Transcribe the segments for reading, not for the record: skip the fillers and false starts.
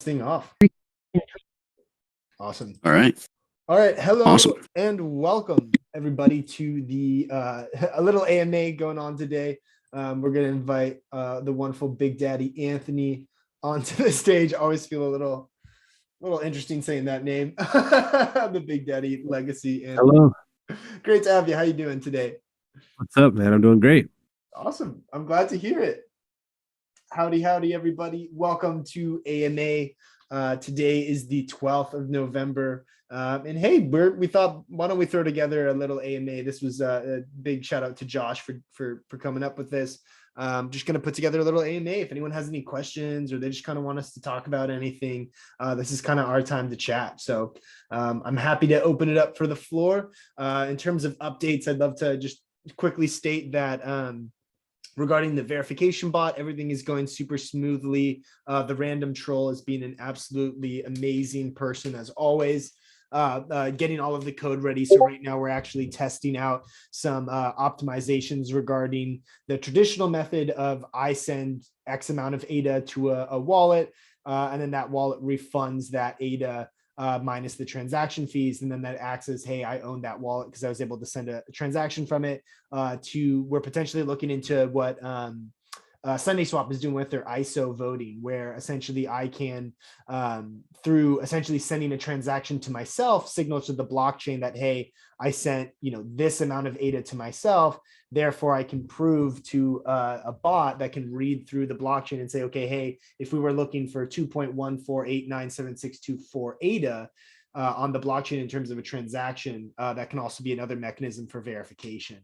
Thing off. Awesome. All right. All right. Hello Awesome. and welcome everybody to the a little AMA going on today. We're going to invite the wonderful Big Daddy Anthony onto the stage. I always feel a little interesting saying that name. The Big Daddy legacy. And Hello. great to have you. How you doing today? What's up, man? I'm doing great. Awesome. I'm glad to hear it. Howdy, everybody. Welcome to AMA. Today is the 12th of November. And hey, we thought, why don't we throw together a little AMA? This was a big shout out to Josh for coming up with this. Just going to put together a little AMA. If anyone has any questions or they just kind of want us to talk about anything, this is kind of our time to chat. So I'm happy to open it up for the floor. In terms of updates, I'd love to just quickly state that regarding the verification bot, everything is going super smoothly. The random troll has been an absolutely amazing person as always, getting all of the code ready. So right now we're actually testing out some optimizations regarding the traditional method of I send X amount of ADA to a wallet, and then that wallet refunds that ADA minus the transaction fees, and then that acts as, hey, I own that wallet because I was able to send a transaction from it. We're potentially looking into what Sunday Swap is doing with their ISO voting, where essentially I can, through essentially sending a transaction to myself, signal to the blockchain that, hey, I sent this amount of ADA to myself. Therefore, I can prove to a bot that can read through the blockchain and say, okay, hey, if we were looking for 2.1489762 ADA on the blockchain in terms of a transaction, that can also be another mechanism for verification.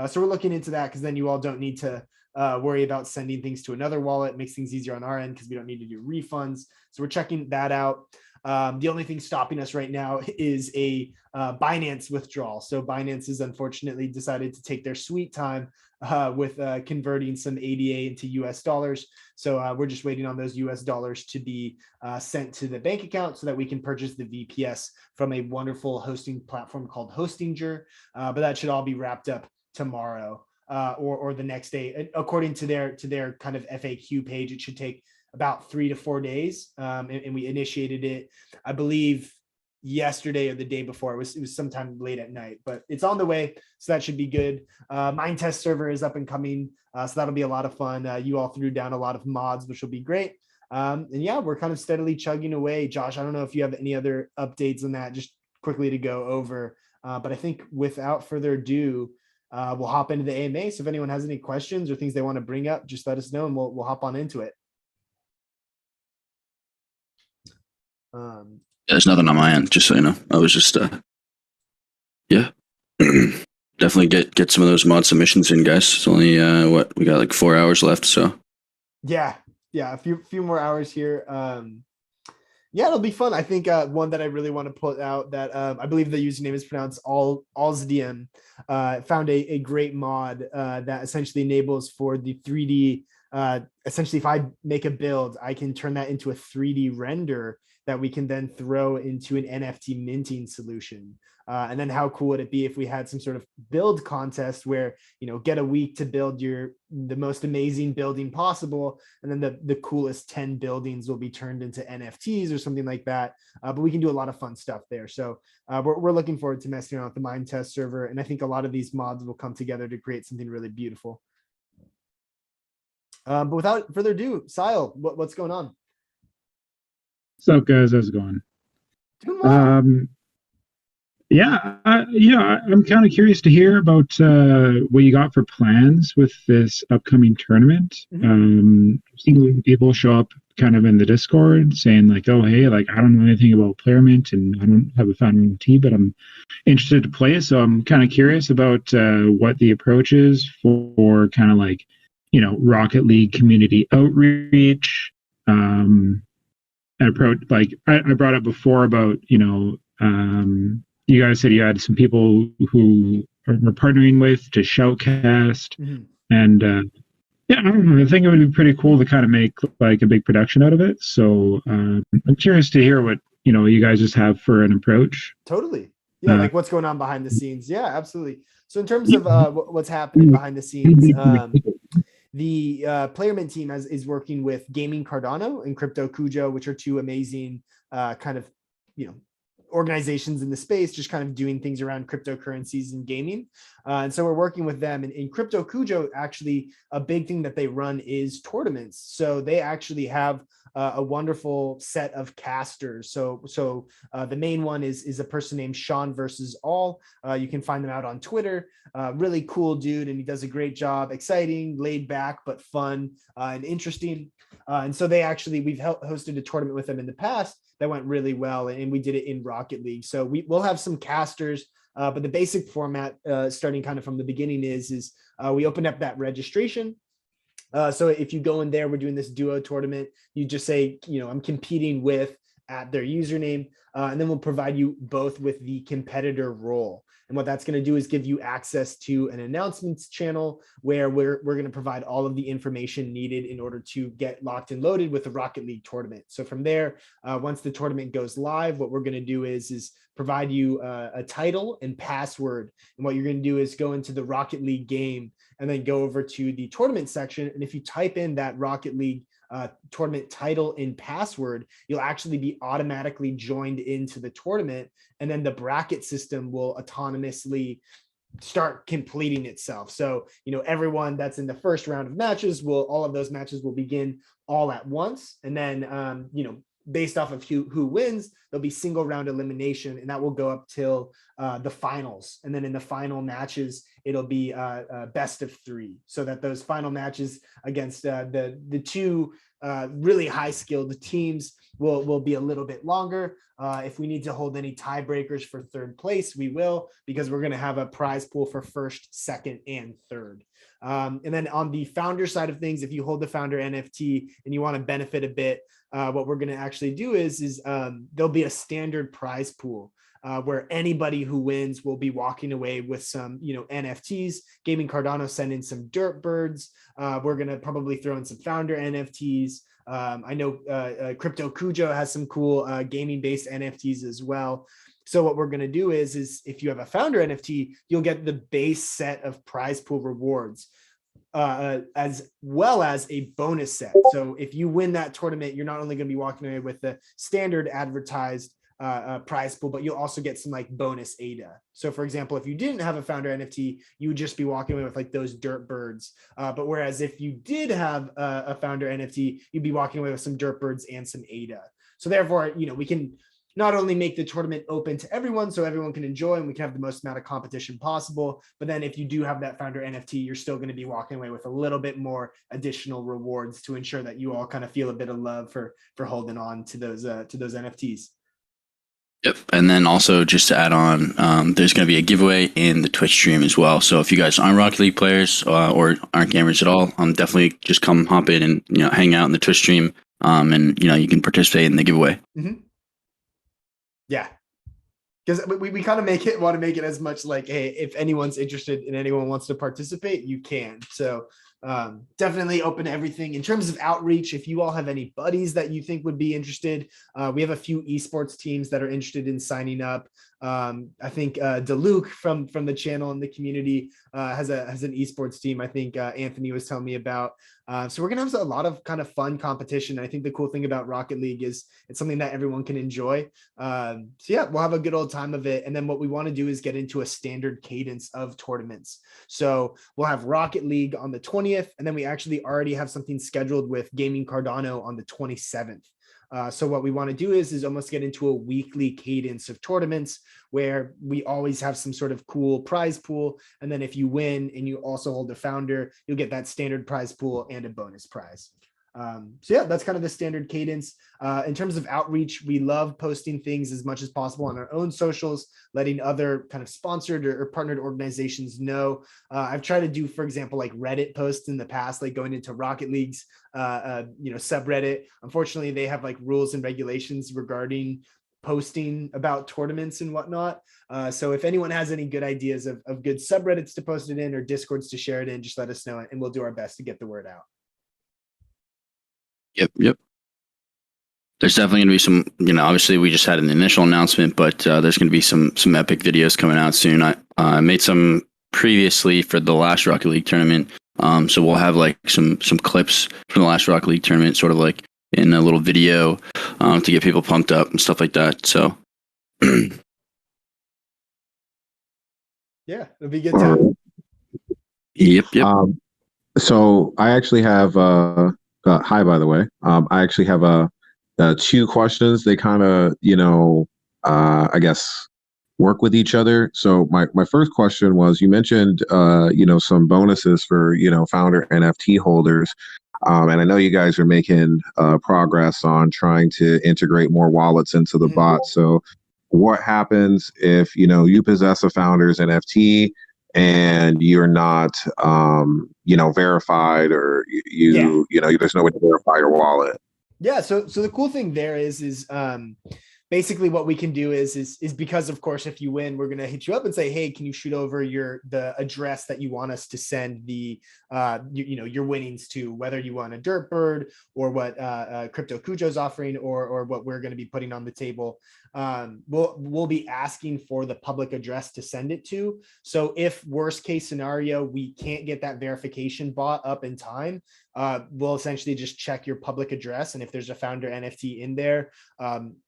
So we're looking into that because then you all don't need to worry about sending things to another wallet. It makes things easier on our end because we don't need to do refunds. So we're checking that out. The only thing stopping us right now is a Binance withdrawal. So Binance has unfortunately decided to take their sweet time with converting some ADA into US dollars. So we're just waiting on those US dollars to be sent to the bank account so that we can purchase the VPS from a wonderful hosting platform called Hostinger. But that should all be wrapped up tomorrow or the next day. According to their kind of FAQ page, it should take about 3 to 4 days. And we initiated it, I believe, yesterday or the day before. It was sometime late at night, but it's on the way. So that should be good. MineTest server is up and coming. So that'll be a lot of fun. You all threw down a lot of mods, which will be great. And yeah, we're kind of steadily chugging away. Josh, I don't know if you have any other updates on that, just quickly to go over. But I think without further ado, we'll hop into the AMA. So if anyone has any questions or things they want to bring up, just let us know and we'll hop on into it. There's nothing on my end, just so you know. I was just yeah. Definitely get some of those mod submissions in, guys. It's only we got like 4 hours left, so yeah, a few more hours here. Yeah, it'll be fun. I think one that I really want to put out that I believe the username is pronounced Alsdm, found a great mod that essentially enables for the 3D. Essentially, if I make a build, I can turn that into a 3D render that we can then throw into an NFT minting solution. And then how cool would it be if we had some sort of build contest where, get a week to build the most amazing building possible. And then the coolest 10 buildings will be turned into NFTs or something like that. But we can do a lot of fun stuff there. So we're looking forward to messing around with the MineTest server. And I think a lot of these mods will come together to create something really beautiful. But without further ado, Sile, what's going on? What's up, guys? How's it going? Doing well. I'm kind of curious to hear about what you got for plans with this upcoming tournament. I've seen people show up kind of in the Discord saying like, oh, hey, like I don't know anything about PlayerMint and I don't have a founding T, but I'm interested to play. So I'm kind of curious about what the approach is for kind of like, Rocket League community outreach. Approach, like I brought up before about, you guys said you had some people who we're partnering with to shoutcast. And I don't know, I think it would be pretty cool to kind of make like a big production out of it. So I'm curious to hear what you guys just have for an approach. Totally. Yeah, like what's going on behind the scenes. Yeah, absolutely. So in terms of what's happening behind the scenes, the PlayerMint team is working with Gaming Cardano and Crypto Cujo, which are two amazing kind of, organizations in the space, just kind of doing things around cryptocurrencies and gaming. And so we're working with them. And in Crypto Cujo, actually, a big thing that they run is tournaments. So they actually have a wonderful set of casters. So the main one is a person named Sean versus All. You can find them out on Twitter. Really cool dude, and he does a great job. Exciting, laid back, but fun and interesting. And so we've hosted a tournament with them in the past that went really well, and we did it in Rocket League. So we'll have some casters, but the basic format, starting kind of from the beginning, is we open up that registration. So if you go in there, we're doing this duo tournament. You just say, I'm competing with at their username, and then we'll provide you both with the competitor role. And what that's going to do is give you access to an announcements channel where we're going to provide all of the information needed in order to get locked and loaded with the Rocket League tournament. So from there, once the tournament goes live, what we're going to do is provide you a title and password. And what you're going to do is go into the Rocket League game and then go over to the tournament section. And if you type in that Rocket League tournament title and password, you'll actually be automatically joined into the tournament, and then the bracket system will autonomously start completing itself. So everyone that's in the first round of matches all of those matches will begin all at once, and then based off of who wins, there'll be single round elimination, and that will go up till the finals. And then in the final matches, it'll be best of 3, so that those final matches against the two really high skilled teams will be a little bit longer. If we need to hold any tiebreakers for third place, we will, because we're going to have a prize pool for first, second, and third. And then on the founder side of things, if you hold the founder NFT and you want to benefit a bit, what we're going to actually do is there'll be a standard prize pool where anybody who wins will be walking away with some, NFTs. Gaming Cardano sent in some dirt birds. We're going to probably throw in some founder NFTs. I know Crypto Cujo has some cool gaming-based NFTs as well. So what we're going to do is if you have a founder NFT, you'll get the base set of prize pool rewards, as well as a bonus set. So if you win that tournament, you're not only going to be walking away with the standard advertised prize pool, but you'll also get some like bonus ADA. So for example, if you didn't have a founder NFT, you would just be walking away with like those dirt birds. But whereas if you did have a founder NFT, you'd be walking away with some dirt birds and some ADA. So therefore, we can not only make the tournament open to everyone so everyone can enjoy and we can have the most amount of competition possible, but then if you do have that founder NFT, you're still going to be walking away with a little bit more additional rewards to ensure that you all kind of feel a bit of love for holding on to those NFTs. Yep. And then also just to add on, there's going to be a giveaway in the Twitch stream as well. So if you guys aren't Rocket League players or aren't gamers at all, definitely just come hop in and hang out in the Twitch stream, and you can participate in the giveaway. Mm-hmm. Yeah, because we kind of want to make it as much like, hey, if anyone's interested and anyone wants to participate, you can. So definitely open to everything. In terms of outreach, if you all have any buddies that you think would be interested, we have a few esports teams that are interested in signing up. I think DeLuke from the channel and the community has an esports team. I think Anthony was telling me about. So we're gonna have a lot of kind of fun competition. I think the cool thing about Rocket League is it's something that everyone can enjoy. So yeah, we'll have a good old time of it. And then what we want to do is get into a standard cadence of tournaments. So we'll have Rocket League on the 20th, and then we actually already have something scheduled with Gaming Cardano on the 27th. So what we want to do is almost get into a weekly cadence of tournaments where we always have some sort of cool prize pool. And then if you win and you also hold the founder, you'll get that standard prize pool and a bonus prize. So yeah, that's kind of the standard cadence. In terms of outreach, we love posting things as much as possible on our own socials, letting other kind of sponsored or partnered organizations know. I've tried to do, for example, like Reddit posts in the past, like going into Rocket League's, subreddit. Unfortunately, they have like rules and regulations regarding posting about tournaments and whatnot. So if anyone has any good ideas of good subreddits to post it in or Discords to share it in, just let us know and we'll do our best to get the word out. Yep. There's definitely going to be some, obviously we just had an initial announcement, but there's going to be some epic videos coming out soon. I made some previously for the last Rocket League tournament. So we'll have like some clips from the last Rocket League tournament, sort of like in a little video, to get people pumped up and stuff like that. So Yeah, it'll be a good time. yep. So I actually have hi, by the way. I actually have two questions. They kind of, I guess work with each other. So my first question was, you mentioned some bonuses for founder NFT holders. And I know you guys are making progress on trying to integrate more wallets into the bot. So what happens if you possess a founder's NFT and you're not verified, or there's no way to verify your wallet? Yeah, so the cool thing there is basically what we can do is because, of course, if you win, we're going to hit you up and say, hey, can you shoot over the address that you want us to send the your winnings to, whether you want a dirt bird or what Crypto Cujo's offering, or what we're going to be putting on the table. We'll be asking for the public address to send it to. So if worst case scenario, we can't get that verification bot up in time, we'll essentially just check your public address. And if there's a founder NFT in there,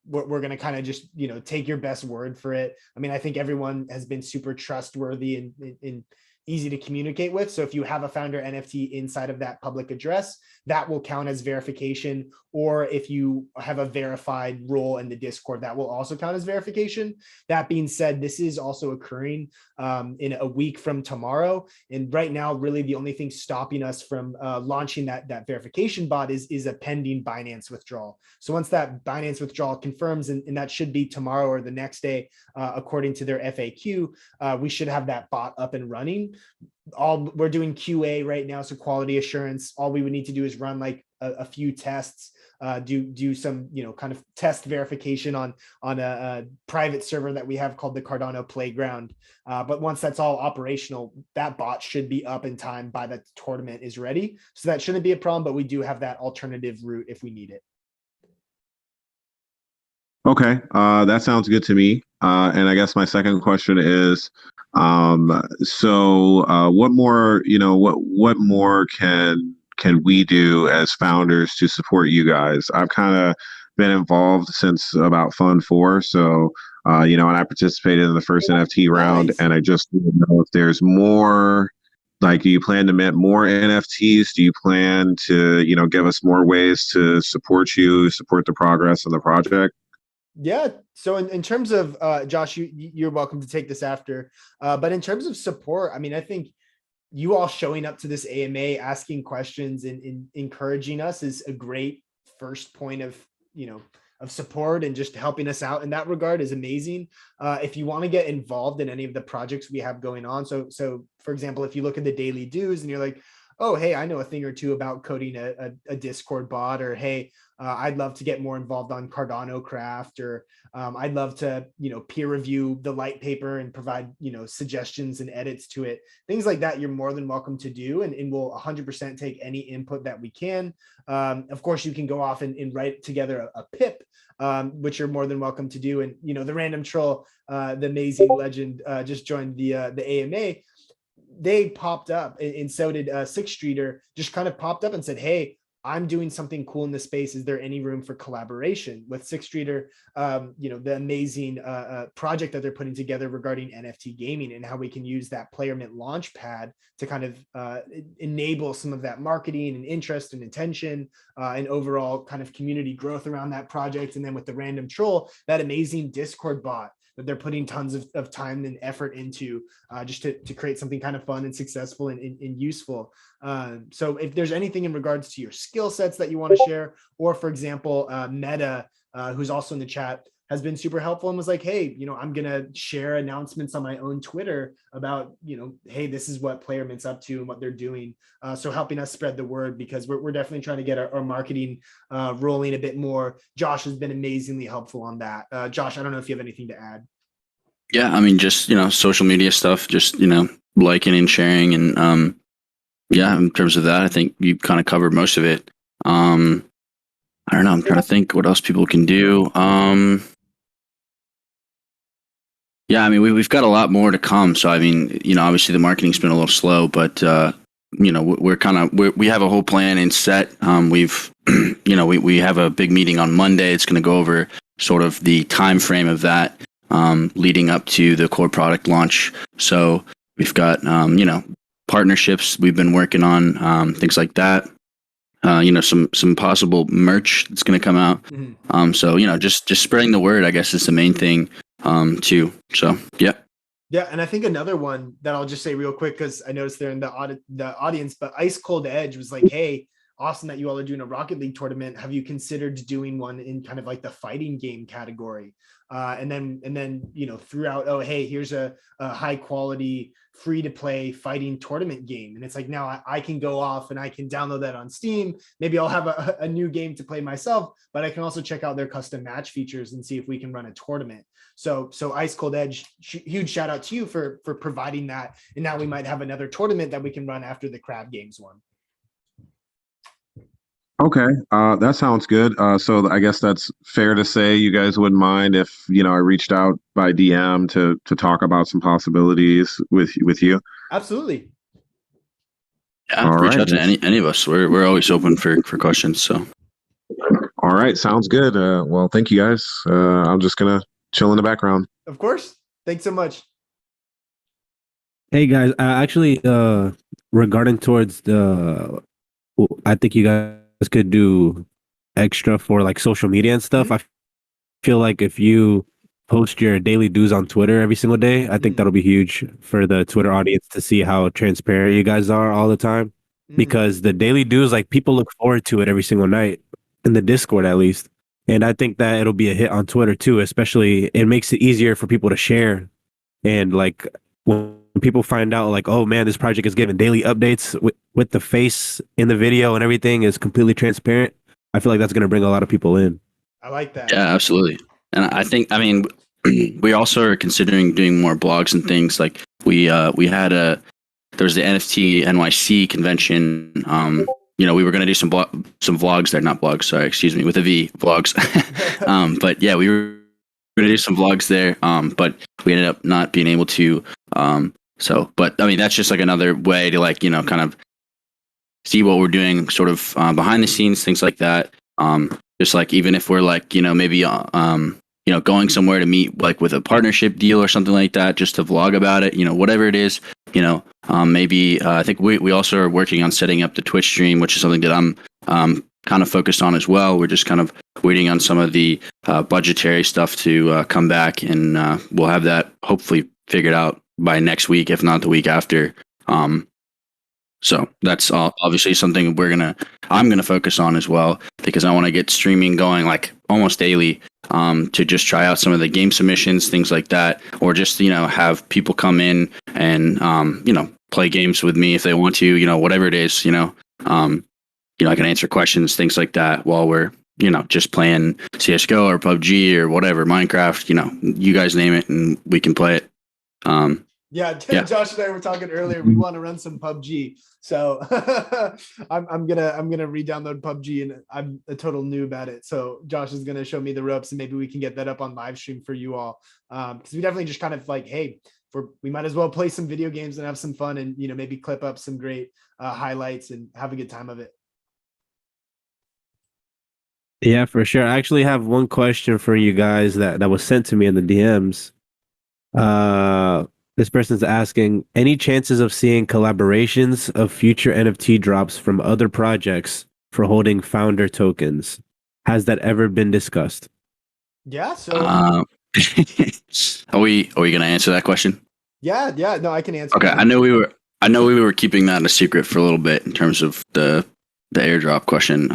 we're going to kind of just, take your best word for it. I mean, I think everyone has been super trustworthy and easy to communicate with. So if you have a founder NFT inside of that public address, that will count as verification. Or if you have a verified role in the Discord, that will also count as verification. That being said, this is also occurring in a week from tomorrow. And right now, really the only thing stopping us from launching that verification bot is a pending Binance withdrawal. So once that Binance withdrawal confirms, and that should be tomorrow or the next day, according to their FAQ, we should have that bot up and running. We're doing QA right now, so quality assurance. All we would need to do is run like a few tests, do some kind of test verification on a private server that we have called the Cardano Playground. But once that's all operational, that bot should be up in time by the tournament is ready. So that shouldn't be a problem, but we do have that alternative route if we need it. Okay, that sounds good to me. And I guess my second question is, what more, what more can we do as founders to support you guys? I've kind of been involved since about Fund 4, so and I participated in the first NFT round. Nice. And I just want to know if there's more. Like, do you plan to mint more NFTs? Do you plan to, give us more ways to support the progress of the project? Yeah. So in terms of Josh, you're welcome to take this after. But in terms of support, I mean, I think you all showing up to this AMA, asking questions and encouraging us is a great first point of support, and just helping us out in that regard is amazing. If you want to get involved in any of the projects we have going on, so for example, if you look at the daily dues and you're like, oh, hey, I know a thing or two about coding a Discord bot, or hey, I'd love to get more involved on Cardano Craft, or I'd love to, peer review the light paper and provide, suggestions and edits to it. Things like that, you're more than welcome to do, and we'll 100% take any input that we can. Of course, you can go off and write together a pip, which you're more than welcome to do. And, the random troll, the amazing legend, just joined the AMA. They popped up, and so did Sixth Streeter, just kind of popped up and said, hey, I'm doing something cool in the space. Is there any room for collaboration with Sixth Streeter? The amazing project that they're putting together regarding NFT gaming, and how we can use that PlayerMint launch pad to kind of enable some of that marketing and interest and attention, and overall kind of community growth around that project. And then with the random troll, that amazing Discord bot that they're putting tons of time and effort into, just to create something kind of fun and successful and useful. So if there's anything in regards to your skill sets that you want to share, or for example, Meta, who's also in the chat, has been super helpful and was like, hey, I'm going to share announcements on my own Twitter about, hey, this is what PlayerMint's up to and what they're doing. So helping us spread the word, because we're definitely trying to get our marketing rolling a bit more. Josh has been amazingly helpful on that. Josh, I don't know if you have anything to add. Yeah, I mean, just, social media stuff, just, liking and sharing. And yeah, in terms of that, I think you kind of covered most of it. I don't know. I'm trying to think what else people can do. Yeah, I mean, we've got a lot more to come. So, I mean, obviously the marketing's been a little slow, but we have a whole plan in set. We've we have a big meeting on Monday. It's going to go over sort of the time frame of that leading up to the core product launch. So we've got partnerships we've been working on, things like that. Some possible merch that's going to come out. So just spreading the word, I guess, is the main thing too. So yeah. Yeah, and I think another one that I'll just say real quick, because I noticed they're in the audience, but Ice Cold Edge was like, hey, awesome that you all are doing a Rocket League tournament. Have you considered doing one in kind of like the fighting game category? And then throughout, oh, hey, here's a high quality free to play fighting tournament game. And it's like, now I can go off and I can download that on Steam. Maybe I'll have a new game to play myself, but I can also check out their custom match features and see if we can run a tournament. So Ice Cold Edge, huge shout out to you for providing that. And now we might have another tournament that we can run after the Crab Games one. Okay, that sounds good. So I guess that's fair to say you guys wouldn't mind if I reached out by DM to talk about some possibilities with you. Absolutely. Yeah, All reach right. out to any of us. We're always open for questions. So All right, sounds good. Well, thank you guys. I'm just gonna chill in the background. Of course. Thanks so much. Hey guys, actually, regarding towards I think you guys could do extra for like social media and stuff. I feel like if you post your daily dues on Twitter every single day, I think that'll be huge for the Twitter audience to see how transparent you guys are all the time. Because the daily dues, like people look forward to it every single night in the Discord, at least. And I think that it'll be a hit on Twitter too, especially it makes it easier for people to share. And like when people find out like, oh man, this project is giving daily updates with the face in the video and everything is completely transparent, I feel like that's going to bring a lot of people in. I like that. yeah, absolutely. And I mean, we also are considering doing more blogs and things. Like we had there was the NFT NYC convention. We were going to do some vlogs there, not blogs. Sorry, excuse me, with a V, vlogs. But yeah, we were going to do some vlogs there. But we ended up not being able to. But I mean, that's just like another way to like kind of see what we're doing, sort of behind the scenes, things like that. Just like even if we're like maybe going somewhere to meet like with a partnership deal or something like that, just to vlog about it, whatever it is, maybe I think we also are working on setting up the Twitch stream, which is something that I'm kind of focused on as well. We're just kind of waiting on some of the budgetary stuff to come back, and we'll have that hopefully figured out by next week, if not the week after. So that's obviously something I'm gonna focus on as well, because I want to get streaming going like almost daily, to just try out some of the game submissions, things like that, or just have people come in and play games with me if they want to, whatever it is, I can answer questions, things like that, while we're just playing CS:GO or PUBG or whatever, Minecraft, you guys name it, and we can play it. Yeah, Josh and I were talking earlier. We want to run some PUBG, so I'm gonna re-download PUBG, and I'm a total noob at it. So Josh is gonna show me the ropes, and maybe we can get that up on live stream for you all. Because we definitely just kind of like, hey, we might as well play some video games and have some fun, and maybe clip up some great highlights and have a good time of it. Yeah, for sure. I actually have one question for you guys that was sent to me in the DMs. This person's asking, any chances of seeing collaborations of future NFT drops from other projects for holding founder tokens? Has that ever been discussed? Yeah. So are we gonna answer that question? yeah. No, I can answer. Okay, that. I know we were keeping that a secret for a little bit in terms of the airdrop question.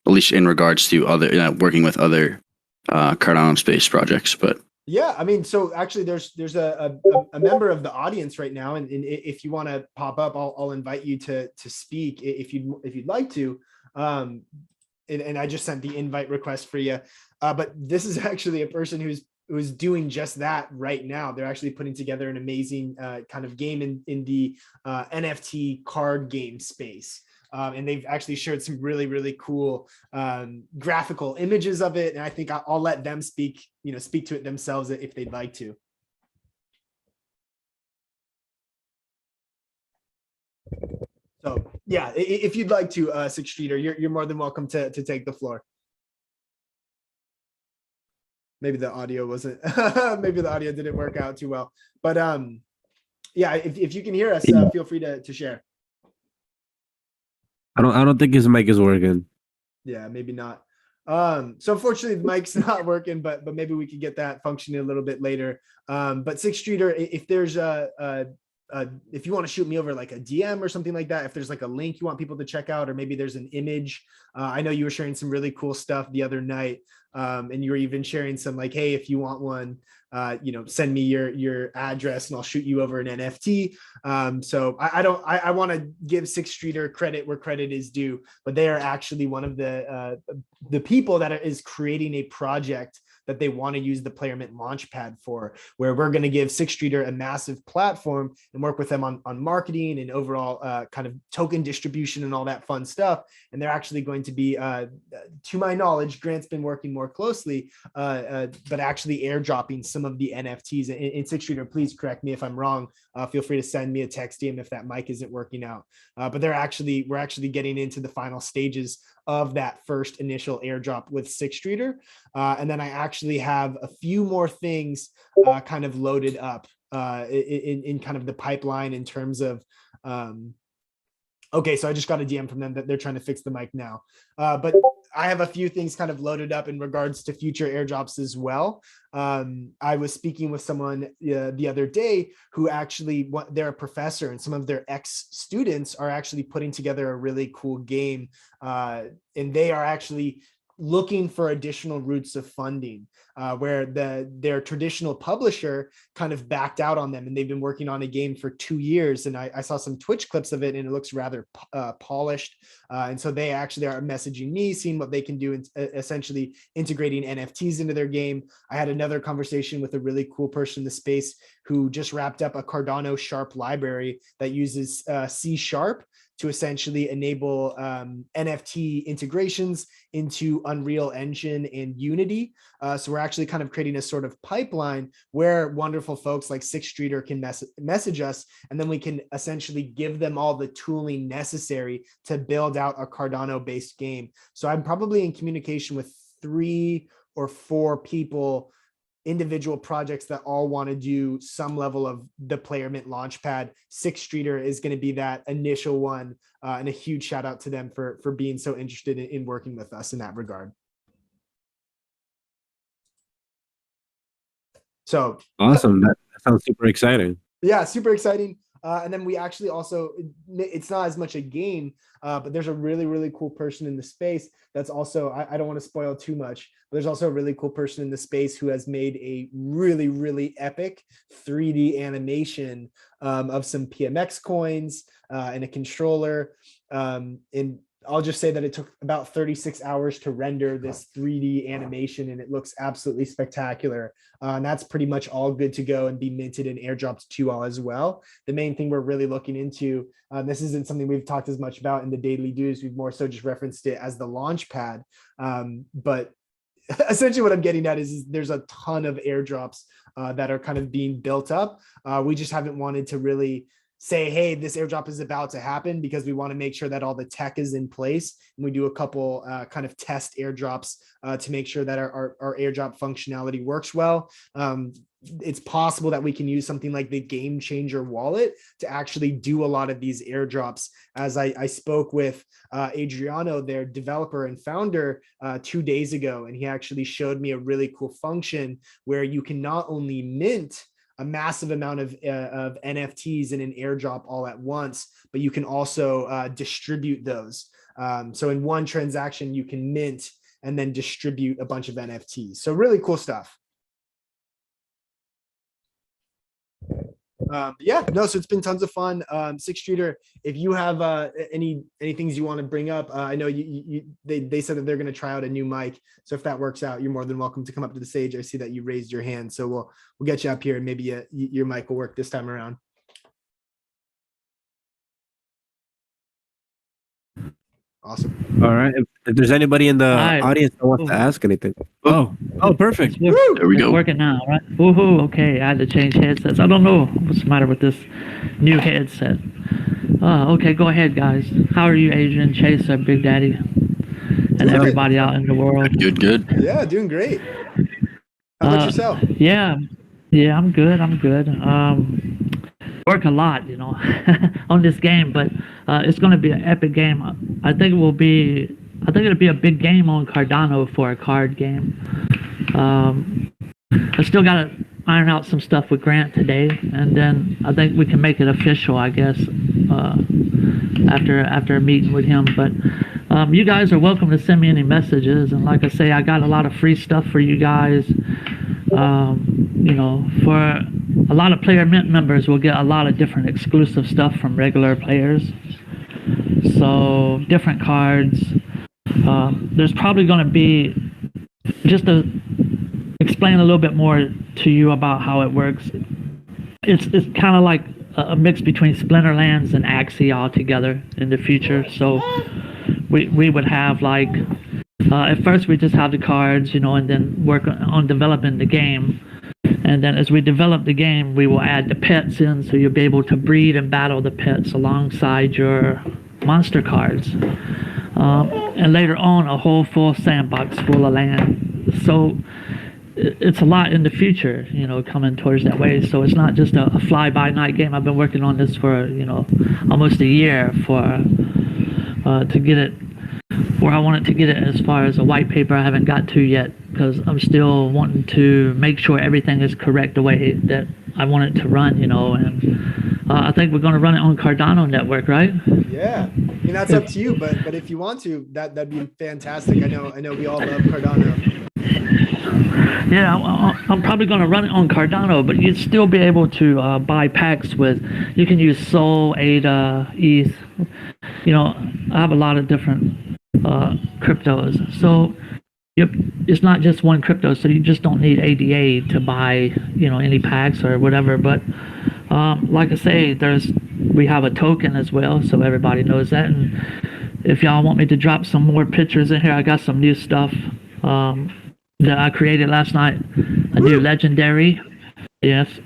At least in regards to other working with other Cardano space projects, but. Yeah, I mean, so actually, there's a member of the audience right now, and if you want to pop up, I'll invite you to speak if you'd like to. And I just sent the invite request for you. But this is actually a person who's doing just that right now. They're actually putting together an amazing kind of game in the NFT card game space. And they've actually shared some really, really cool graphical images of it. And I think I'll let them speak to it themselves if they'd like to. So yeah, if you'd like to, Sixth Streeter, you're more than welcome to take the floor. Maybe the audio wasn't, maybe the audio didn't work out too well, but yeah, if you can hear us, feel free to share. I don't think his mic is working. Yeah, maybe not. So unfortunately the mic's not working, but maybe we could get that functioning a little bit later. But Sixth Streeter, if there's if you want to shoot me over like a DM or something like that, if there's like a link you want people to check out, or maybe there's an image. I know you were sharing some really cool stuff the other night. And you were even sharing some like, hey, if you want one, send me your address and I'll shoot you over an NFT. So I want to give Sixth Streeter credit where credit is due, but they are actually one of the people that is creating a project that they want to use the PlayerMint Launchpad for, where we're going to give Sixth Streeter a massive platform and work with them on marketing and overall kind of token distribution and all that fun stuff. And they're actually going to be, to my knowledge, Grant's been working more closely, but actually airdropping some of the NFTs. In Sixth Streeter, please correct me if I'm wrong. Feel free to send me a text DM if that mic isn't working out. But we're actually getting into the final stages of that first initial airdrop with Sixth Streeter. And then I actually have a few more things kind of loaded up in kind of the pipeline in terms of, okay, so I just got a DM from them that they're trying to fix the mic now. But I have a few things kind of loaded up in regards to future airdrops as well. I was speaking with someone the other day who actually, they're a professor, and some of their ex-students are actually putting together a really cool game. And they are actually looking for additional routes of funding, where their traditional publisher kind of backed out on them, and they've been working on a game for 2 years. And I saw some Twitch clips of it, and it looks rather polished. And so they actually are messaging me, seeing what they can do, and essentially integrating NFTs into their game. I had another conversation with a really cool person in the space who just wrapped up a Cardano Sharp library that uses C# to essentially enable NFT integrations into Unreal Engine and Unity. So we're actually kind of creating a sort of pipeline where wonderful folks like Sixth Streeter can message us, and then we can essentially give them all the tooling necessary to build out a Cardano-based game. So I'm probably in communication with 3 or 4 people, individual projects that all want to do some level of the PlayerMint Launchpad. Sixth Streeter is going to be that initial one, and a huge shout out to them for being so interested in working with us in that regard. So Awesome. That sounds super exciting. yeah, super exciting. And then we actually also, it's not as much a game, but there's a really, really cool person in the space that's also, I don't want to spoil too much, but there's also a really cool person in the space who has made a really, really epic 3D animation of some PMX coins and a controller. And I'll just say that it took about 36 hours to render this 3D animation, and it looks absolutely spectacular. And that's pretty much all good to go and be minted and airdropped to you all as well. The main thing we're really looking into, this isn't something we've talked as much about in the daily dues. We've more so just referenced it as the launch pad. But essentially what I'm getting at is there's a ton of airdrops that are kind of being built up. We just haven't wanted to really say, hey, this airdrop is about to happen, because we want to make sure that all the tech is in place. And we do a couple kind of test airdrops to make sure that our airdrop functionality works well. It's possible that we can use something like the Game Changer wallet to actually do a lot of these airdrops. As I spoke with Adriano, their developer and founder, 2 days ago, and he actually showed me a really cool function where you can not only mint a massive amount of NFTs in an airdrop all at once, but you can also distribute those. So in one transaction, you can mint and then distribute a bunch of NFTs. So really cool stuff. Yeah, no, so it's been tons of fun. Sixth Streeter, if you have any things you want to bring up, I know they said that they're going to try out a new mic. So if that works out, you're more than welcome to come up to the stage. I see that you raised your hand, so we'll get you up here, and maybe your mic will work this time around. Awesome. All right. If there's anybody in the audience that wants to ask anything. Oh, perfect. There we go. It's working now, right? Woohoo! Okay, I had to change headsets. I don't know what's the matter with this new headset. Okay, go ahead, guys. How are you, Adrian, Chaser, Big Daddy, and Doing everybody out in the world? Good. Yeah, doing great. How about yourself? Yeah, I'm good. Work a lot, on this game, but it's going to be an epic game. I think it will be. I think it'll be a big game on Cardano for a card game. I still got to iron out some stuff with Grant today, and then I think we can make it official, I guess, after a meeting with him. But you guys are welcome to send me any messages, and like I say, I got a lot of free stuff for you guys. For a lot of PlayerMint members will get a lot of different exclusive stuff from regular players. So different cards. There's probably going to be, just to explain a little bit more to you about how it works. It's kind of like a mix between SplinterLands and Axie all together in the future. So we would have like, at first we just have the cards, and then work on developing the game. And then as we develop the game, we will add the pets in, so you'll be able to breed and battle the pets alongside your monster cards. And later on, a whole full sandbox full of land. So it's a lot in the future, coming towards that way. So it's not just a fly-by-night game. I've been working on this for, almost a year to get it where I want it to get it. As far as a white paper, I haven't got to yet, because I'm still wanting to make sure everything is correct the way that I want it to run, and I think we're going to run it on Cardano network, right? Yeah, I mean, that's up to you, but if you want to, that'd be fantastic. I know we all love Cardano. Yeah, I'm probably going to run it on Cardano, but you'd still be able to buy packs with. You can use Sol, ADA, ETH. I have a lot of different cryptos, so it's not just one crypto. So you just don't need ADA to buy, any packs or whatever. But like I say, we have a token as well, so everybody knows that. And if y'all want me to drop some more pictures in here, I got some new stuff that I created last night. A new legendary. Yes. 2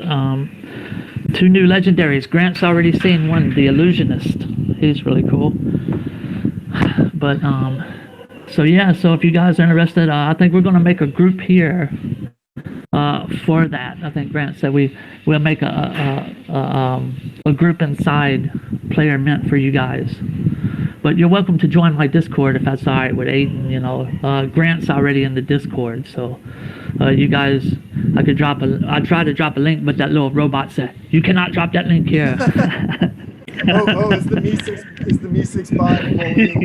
new legendaries. Grant's already seen one, the Illusionist. He's really cool. But so if you guys are interested, I think we're going to make a group here for that. I think Grant said we'll make a group inside PlayerMint for you guys. But you're welcome to join my Discord if that's all right with Aiden. Grant's already in the Discord, so you guys, I tried to drop a link, but that little robot said, "You cannot drop that link here." Is the Me6 bot bullying?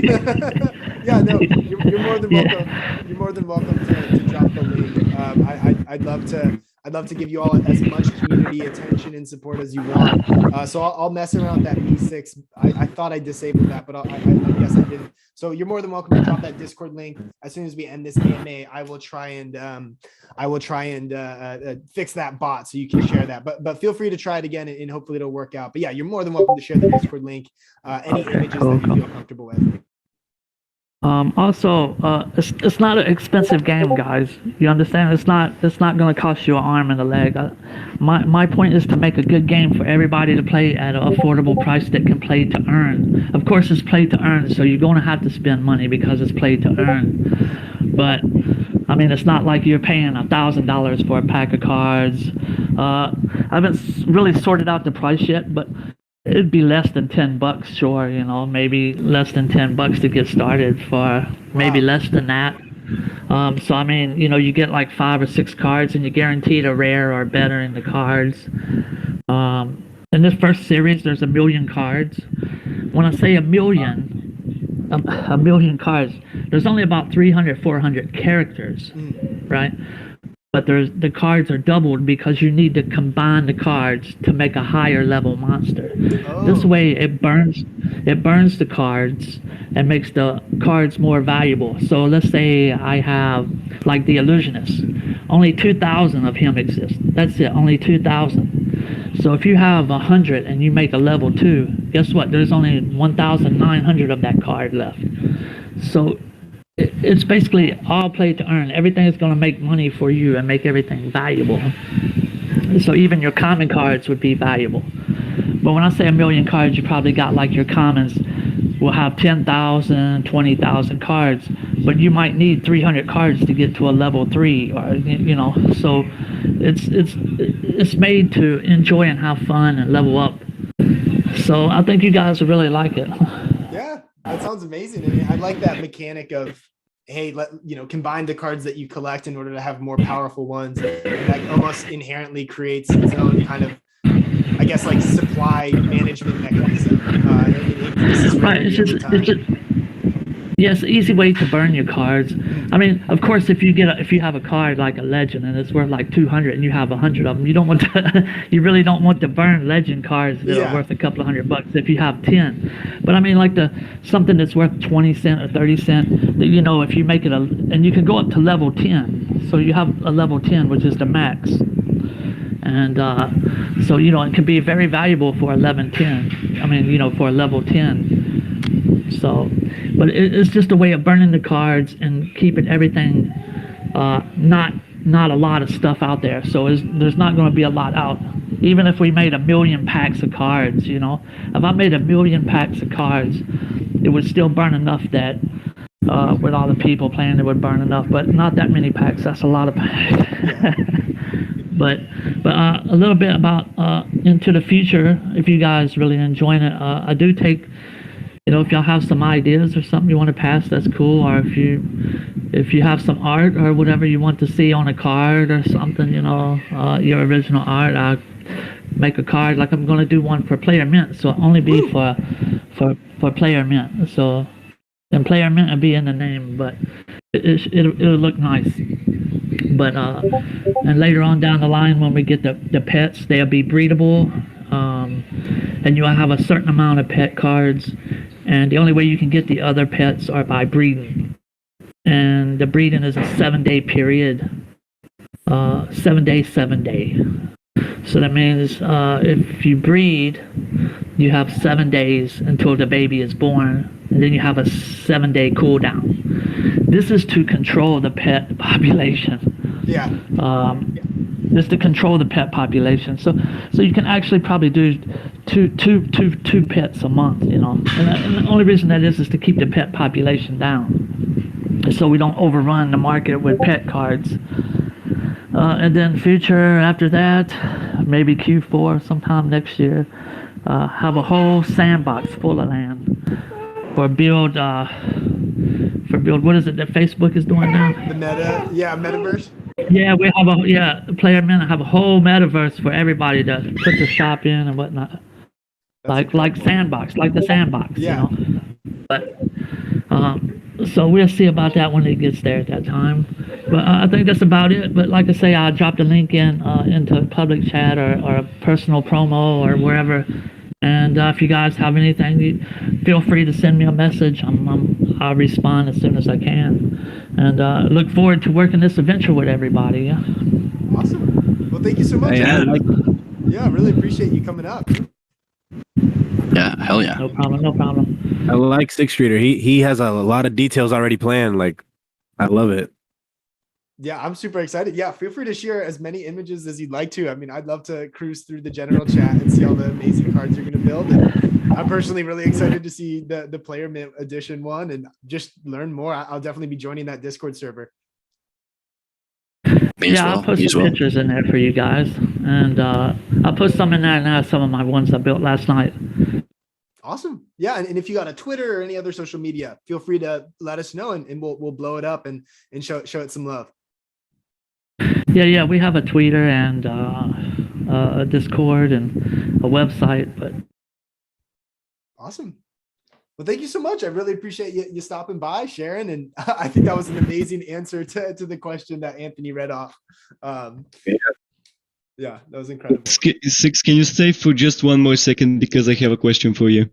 Yeah, no, you're more than welcome. Yeah. You're more than welcome to drop the link. I'd love to give you all as much community attention and support as you want. So I'll mess around with that Me6. I thought I disabled that, but I guess I didn't. So you're more than welcome to drop that Discord link. As soon as we end this AMA, I will try and fix that bot so you can share that. But feel free to try it again, and hopefully it'll work out. But yeah, you're more than welcome to share the Discord link. Any images that you feel comfortable with. Also, it's not an expensive game, guys. You understand? It's not going to cost you an arm and a leg. My point is to make a good game for everybody to play at an affordable price that can play to earn. Of course, it's play to earn, so you're going to have to spend money because it's play to earn. But I mean, it's not like you're paying $1,000 for a pack of cards. I haven't really sorted out the price yet, but it'd be less than $10, sure, maybe less than $10 to get started, for maybe less than that. So I mean, you get like 5 or 6 cards, and you're guaranteed a rare or better in the cards. In this first series, there's 1 million cards. When I say 1 million cards, there's only about 300, 400 characters, right? But the cards are doubled because you need to combine the cards to make a higher level monster. Oh. This way it burns the cards and makes the cards more valuable. So let's say I have like the Illusionist. Only 2,000 of him exist. That's it, only 2,000. So if you have 100 and you make a level 2, guess what? There's only 1,900 of that card left. So it's basically all play to earn. Everything is going to make money for you and make everything valuable. So even your common cards would be valuable. But when I say a million cards, you probably got like your commons will have 10,000, 20,000 cards, but you might need 300 cards to get to a level 3, or so it's made to enjoy and have fun and level up. So I think you guys will really like it. Yeah, that sounds amazing. And I like that mechanic of, hey, combine the cards that you collect in order to have more powerful ones. And that almost inherently creates its own kind of, I guess, like supply management mechanism. It increases rarity over time. Yes, easy way to burn your cards. I mean, of course, if you have a card like a legend and it's worth like 200 and you have 100 of them, you really don't want to burn legend cards that are worth a couple of $100 if you have 10. But I mean, like something that's worth 20 cent or 30 cent, if you make it and you can go up to level 10. So you have a level 10, which is the max. And so it can be very valuable for 1110. I mean, for a level 10. So, but it's just a way of burning the cards and keeping everything, not a lot of stuff out there. So there's not going to be a lot out. Even if we made 1 million packs of cards, if I made 1 million packs of cards, it would still burn enough that with all the people playing, it would burn enough. But not that many packs. That's a lot of packs. But a little bit about into the future, if you guys really enjoying it, I do take, if y'all have some ideas or something you want to pass, that's cool. Or if you have some art or whatever you want to see on a card or something, your original art, I'll make a card. Like I'm going to do one for PlayerMint, so it'll only be for PlayerMint. So, and PlayerMint will be in the name, but it'll look nice. But and later on down the line, when we get the pets, they'll be breedable, and you'll have a certain amount of pet cards, and the only way you can get the other pets are by breeding, and the breeding is a 7-day period, 7 day. So that means if you breed, you have 7 days until the baby is born, and then you have a 7-day cooldown. This is to control the pet population. Yeah. Just to control the pet population. So you can actually probably do two pets a month, And the only reason that is to keep the pet population down, so we don't overrun the market with pet cards. And then future after that, maybe Q4 sometime next year, have a whole sandbox full of land for build. What is it that Facebook is doing now? The metaverse. Yeah, we have PlayerMint have a whole metaverse for everybody to put their shop in and whatnot. Like sandbox, like the sandbox, But so we'll see about that when it gets there at that time. But I think that's about it. But like I say, I'll drop the link into public chat or a personal promo or wherever. And if you guys have anything, feel free to send me a message. I'll respond as soon as I can. And look forward to working this adventure with everybody. Yeah. Awesome. Well, thank you so much. I really appreciate you coming up. Yeah, hell yeah. No problem. I like Sixth Streeter. He has a lot of details already planned. Like, I love it. Yeah, I'm super excited. Yeah, feel free to share as many images as you'd like to. I mean, I'd love to cruise through the general chat and see all the amazing cards you're going to build. And I'm personally really excited to see the PlayerMint edition one and just learn more. I'll definitely be joining that Discord server. I'll put some pictures in there for you guys. And I'll put some in there now, some of my ones I built last night. Awesome. Yeah. And if you got a Twitter or any other social media, feel free to let us know and we'll blow it up and show it some love. Yeah, we have a Twitter and a Discord and a website. But awesome. Well, thank you so much. I really appreciate you stopping by, Sharon. And I think that was an amazing answer to the question that Anthony read off. Yeah, that was incredible. Six, can you stay for just one more second because I have a question for you?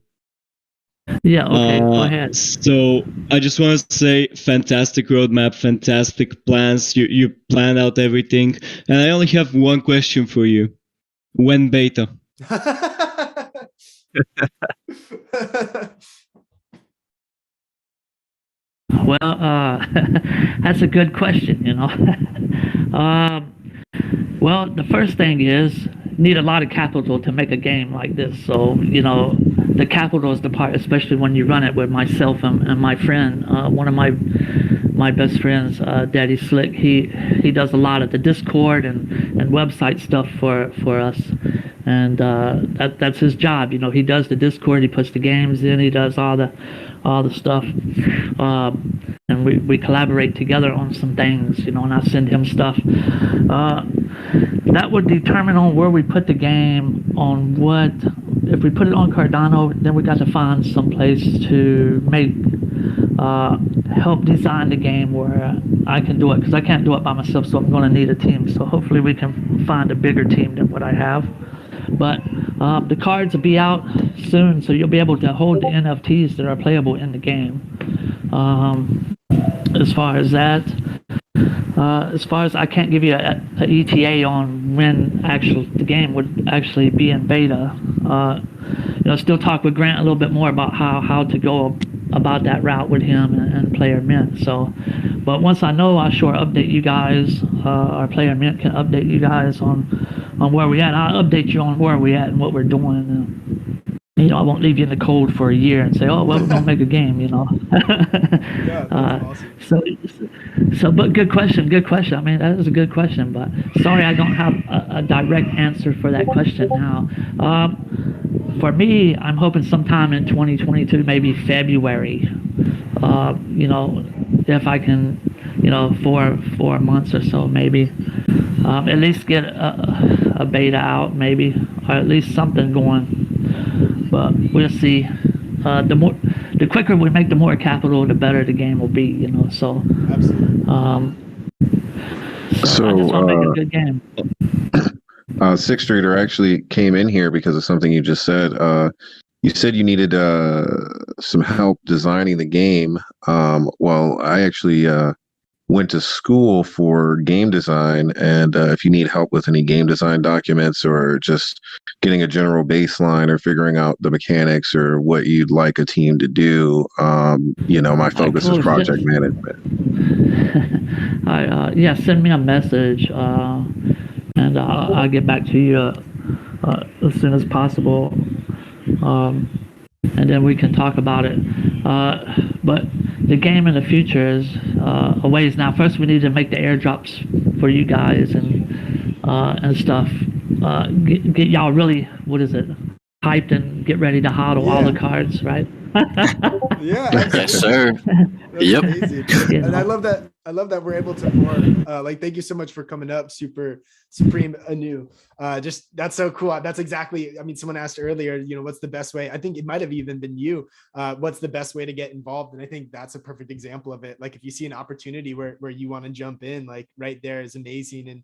Yeah, okay, go ahead. So I just want to say fantastic roadmap, fantastic plans. You planned out everything. And I only have one question for you. When beta? Well, that's a good question, Well, the first thing is need a lot of capital to make a game like this. So, the capital is the part, especially when you run it with myself and my friend, one of my best friends, Daddy Slick. He does a lot of the Discord and website stuff for us, and that's his job. He does the Discord, he puts the games in, he does all the stuff, and we collaborate together on some things, and I send him stuff. That would determine on where we put the game, on what. If we put it on Cardano, then we got to find some place to help design the game where I can do it, because I can't do it by myself, so I'm going to need a team. So hopefully we can find a bigger team than what I have. But the cards will be out soon, so you'll be able to hold the NFTs that are playable in the game. As far as that, I can't give you a ETA on when the game would actually be in beta. Still talk with Grant a little bit more about how to go about that route with him and PlayerMint. So, but once I know, I'll sure update you guys. Our PlayerMint can update you guys on where we're at. I'll update you on where we're at and what we're doing. I won't leave you in the cold for a year and say, oh, well, we're going to make a game, Yeah, that's awesome. But good question. I mean, that is a good question, but sorry I don't have a direct answer for that question now. For me, I'm hoping sometime in 2022, maybe February, if I can, 4 months or so, maybe, at least get a beta out, maybe, or at least something going. But we'll see. The quicker we make, the more capital, the better the game will be. So. Absolutely. So I just want to make a good game. Sixth Trader actually came in here because of something you just said. You said you needed some help designing the game. Well, I actually went to school for game design, and if you need help with any game design documents or just getting a general baseline or figuring out the mechanics or what you'd like a team to do, my focus is project management. Send me a message, and I'll get back to you as soon as possible, and then we can talk about it. But the game in the future is a ways now. First, we need to make the airdrops for you guys and stuff. Get y'all really, hyped and get ready to hodl all the cards, right? Yeah. Yes, sir. That's Yep. amazing. And I love that we're able to more. Thank you so much for coming up, Super Supreme Anu. Just that's so cool. That's exactly. I mean, someone asked earlier, what's the best way? I think it might have even been you. What's the best way to get involved? And I think that's a perfect example of it. Like if you see an opportunity where you want to jump in, like right there is amazing. And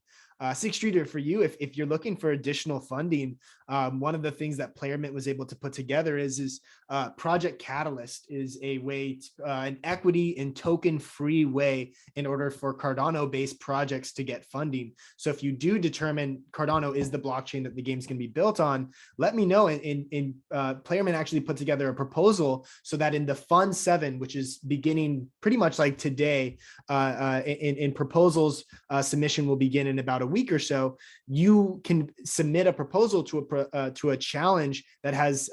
Sixth Streeter, for you, if you're looking for additional funding, one of the things that PlayerMint was able to put together is Project Catalyst is a way, an equity and token free way in order for Cardano based projects to get funding. So if you do determine Cardano is the blockchain that the game's going to be built on, let me know. And PlayerMint actually put together a proposal so that in the Fund 7, which is beginning pretty much like today, in proposals, submission will begin in about a week or so. You can submit a proposal to a challenge that is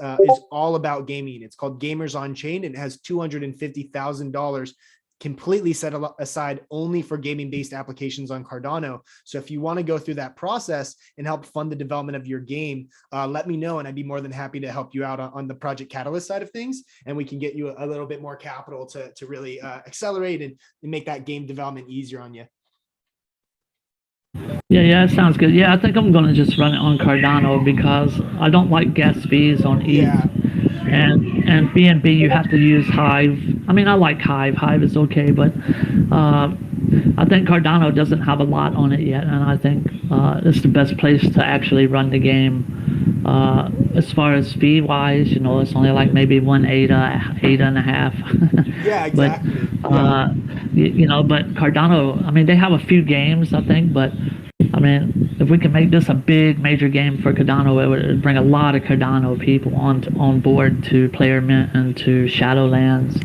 all about gaming. It's called Gamers on Chain, and it has $250,000 completely set aside only for gaming-based applications on Cardano. So if you want to go through that process and help fund the development of your game, let me know, and I'd be more than happy to help you out on the Project Catalyst side of things, and we can get you a little bit more capital to really accelerate and make that game development easier on you. Yeah, that sounds good. Yeah, I think I'm going to just run it on Cardano because I don't like gas fees on ETH. Yeah. And BNB, you have to use Hive. I mean, I like Hive. Hive is okay, but I think Cardano doesn't have a lot on it yet, and I think it's the best place to actually run the game. As far as fee-wise, it's only like maybe 1 ADA, ADA and a half. Yeah, exactly. But, but Cardano, I mean, they have a few games, I think, but I mean, if we can make this a big major game for Cardano, it would bring a lot of Cardano people on board to PlayerMint and to ShadowLands.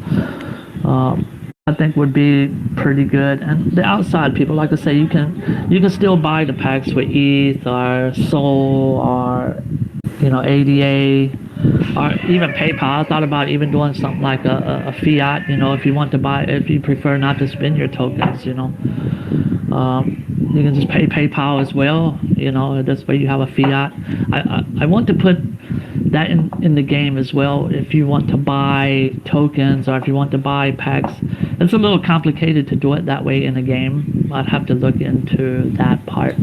I think would be pretty good. And the outside people, like I say, you can still buy the packs with ETH or Sol or ADA or even PayPal. I thought about even doing something like a fiat. If you want to buy, if you prefer not to spend your tokens, you can just pay PayPal as well. This way you have a fiat. I want to put that in the game as well. If you want to buy tokens or if you want to buy packs, it's a little complicated to do it that way in a game. I'd have to look into that part.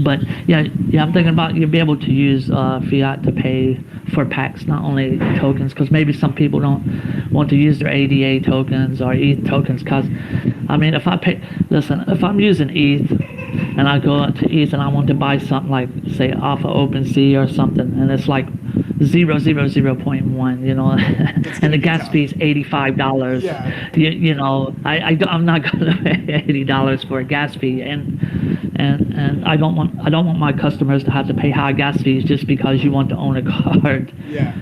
But yeah, I'm thinking about you'll be able to use fiat to pay for packs, not only tokens, because maybe some people don't want to use their ADA tokens or ETH tokens. Because if I'm using ETH and I go to ETH and I want to buy something like, say, off of OpenSea or something, and it's like 0.1, and the gas fee is $85. Yeah. I'm not going to pay $80 for a gas fee, and I don't want my customers to have to pay high gas fees just because you want to own a card. Yeah.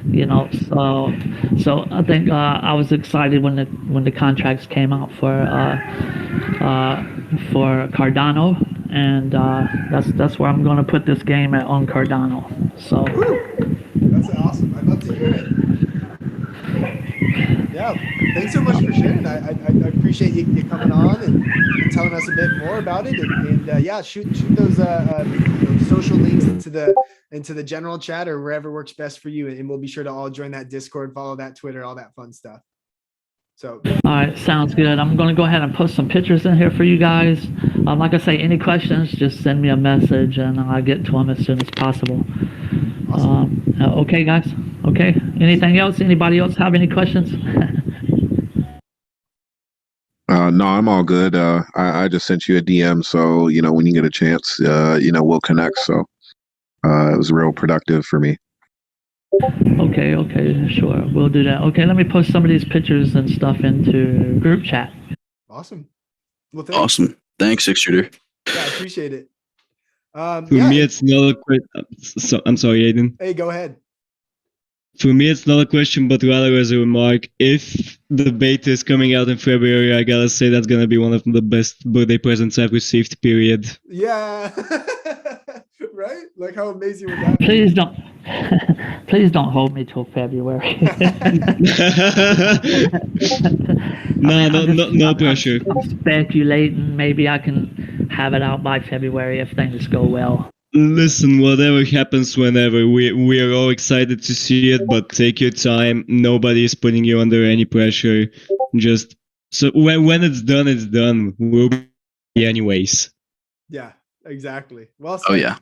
So I think I was excited when the contracts came out for Cardano, and that's where I'm going to put this game on Cardano. So. That's awesome. I'd love to hear it. Yeah, thanks so much for sharing. I appreciate you coming on and telling us a bit more about it. And yeah, shoot those social links into the general chat or wherever works best for you. And we'll be sure to all join that Discord, follow that Twitter, all that fun stuff. So. All right, sounds good. I'm going to go ahead and post some pictures in here for you guys. Like I say, any questions, just send me a message and I'll get to them as soon as possible. Awesome. Okay, guys. Okay. Anything else? Anybody else have any questions? No, I'm all good. I just sent you a DM, so when you get a chance, we'll connect. So it was real productive for me. Okay, sure, we'll do that. Okay, let me post some of these pictures and stuff into group chat. Awesome. Well, thanks. Awesome. Thanks, Six Shooter. Yeah, I appreciate it. For me, it's not a question. I'm sorry, Aiden. Hey, go ahead. For me, it's not a question, but rather as a remark. If the beta is coming out in February, I gotta say that's gonna be one of the best birthday presents I've received, period. Yeah. Right? Like, how amazing would that be? Please don't hold me till February. No pressure. I'm speculating. Maybe I can have it out by February if things go well. Listen, whatever happens whenever, we are all excited to see it, but take your time. Nobody is putting you under any pressure. Just so when it's done, it's done. We'll be anyways. Yeah, exactly. Well said. Oh yeah.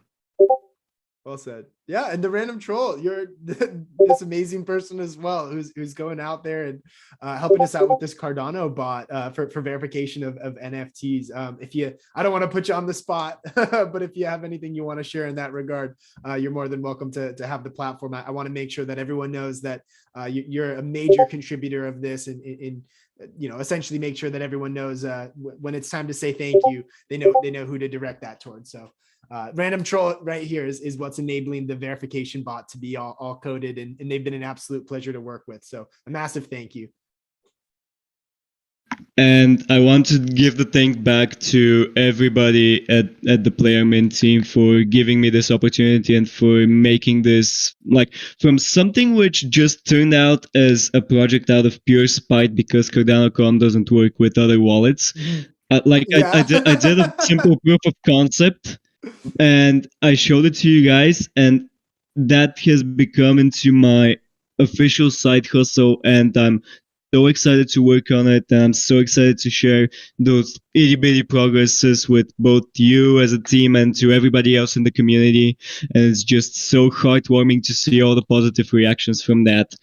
Well said. Yeah, and the random troll, you're this amazing person as well, who's going out there and helping us out with this Cardano bot for verification of NFTs. I don't want to put you on the spot, but if you have anything you want to share in that regard, you're more than welcome to have the platform. I want to make sure that everyone knows that you're a major contributor of this, and essentially make sure that everyone knows when it's time to say thank you, they know who to direct that towards. So. Random troll right here is what's enabling the verification bot to be all coded, and they've been an absolute pleasure to work with. So a massive thank you. And I want to give the thank back to everybody at the PlayerMint team for giving me this opportunity and for making this from something which just turned out as a project out of pure spite because Cardano.com doesn't work with other wallets. I did a simple proof of concept. And I showed it to you guys, and that has become into my official side hustle, and I'm so excited to work on it, and I'm so excited to share those itty-bitty progresses with both you as a team and to everybody else in the community, and it's just so heartwarming to see all the positive reactions from that.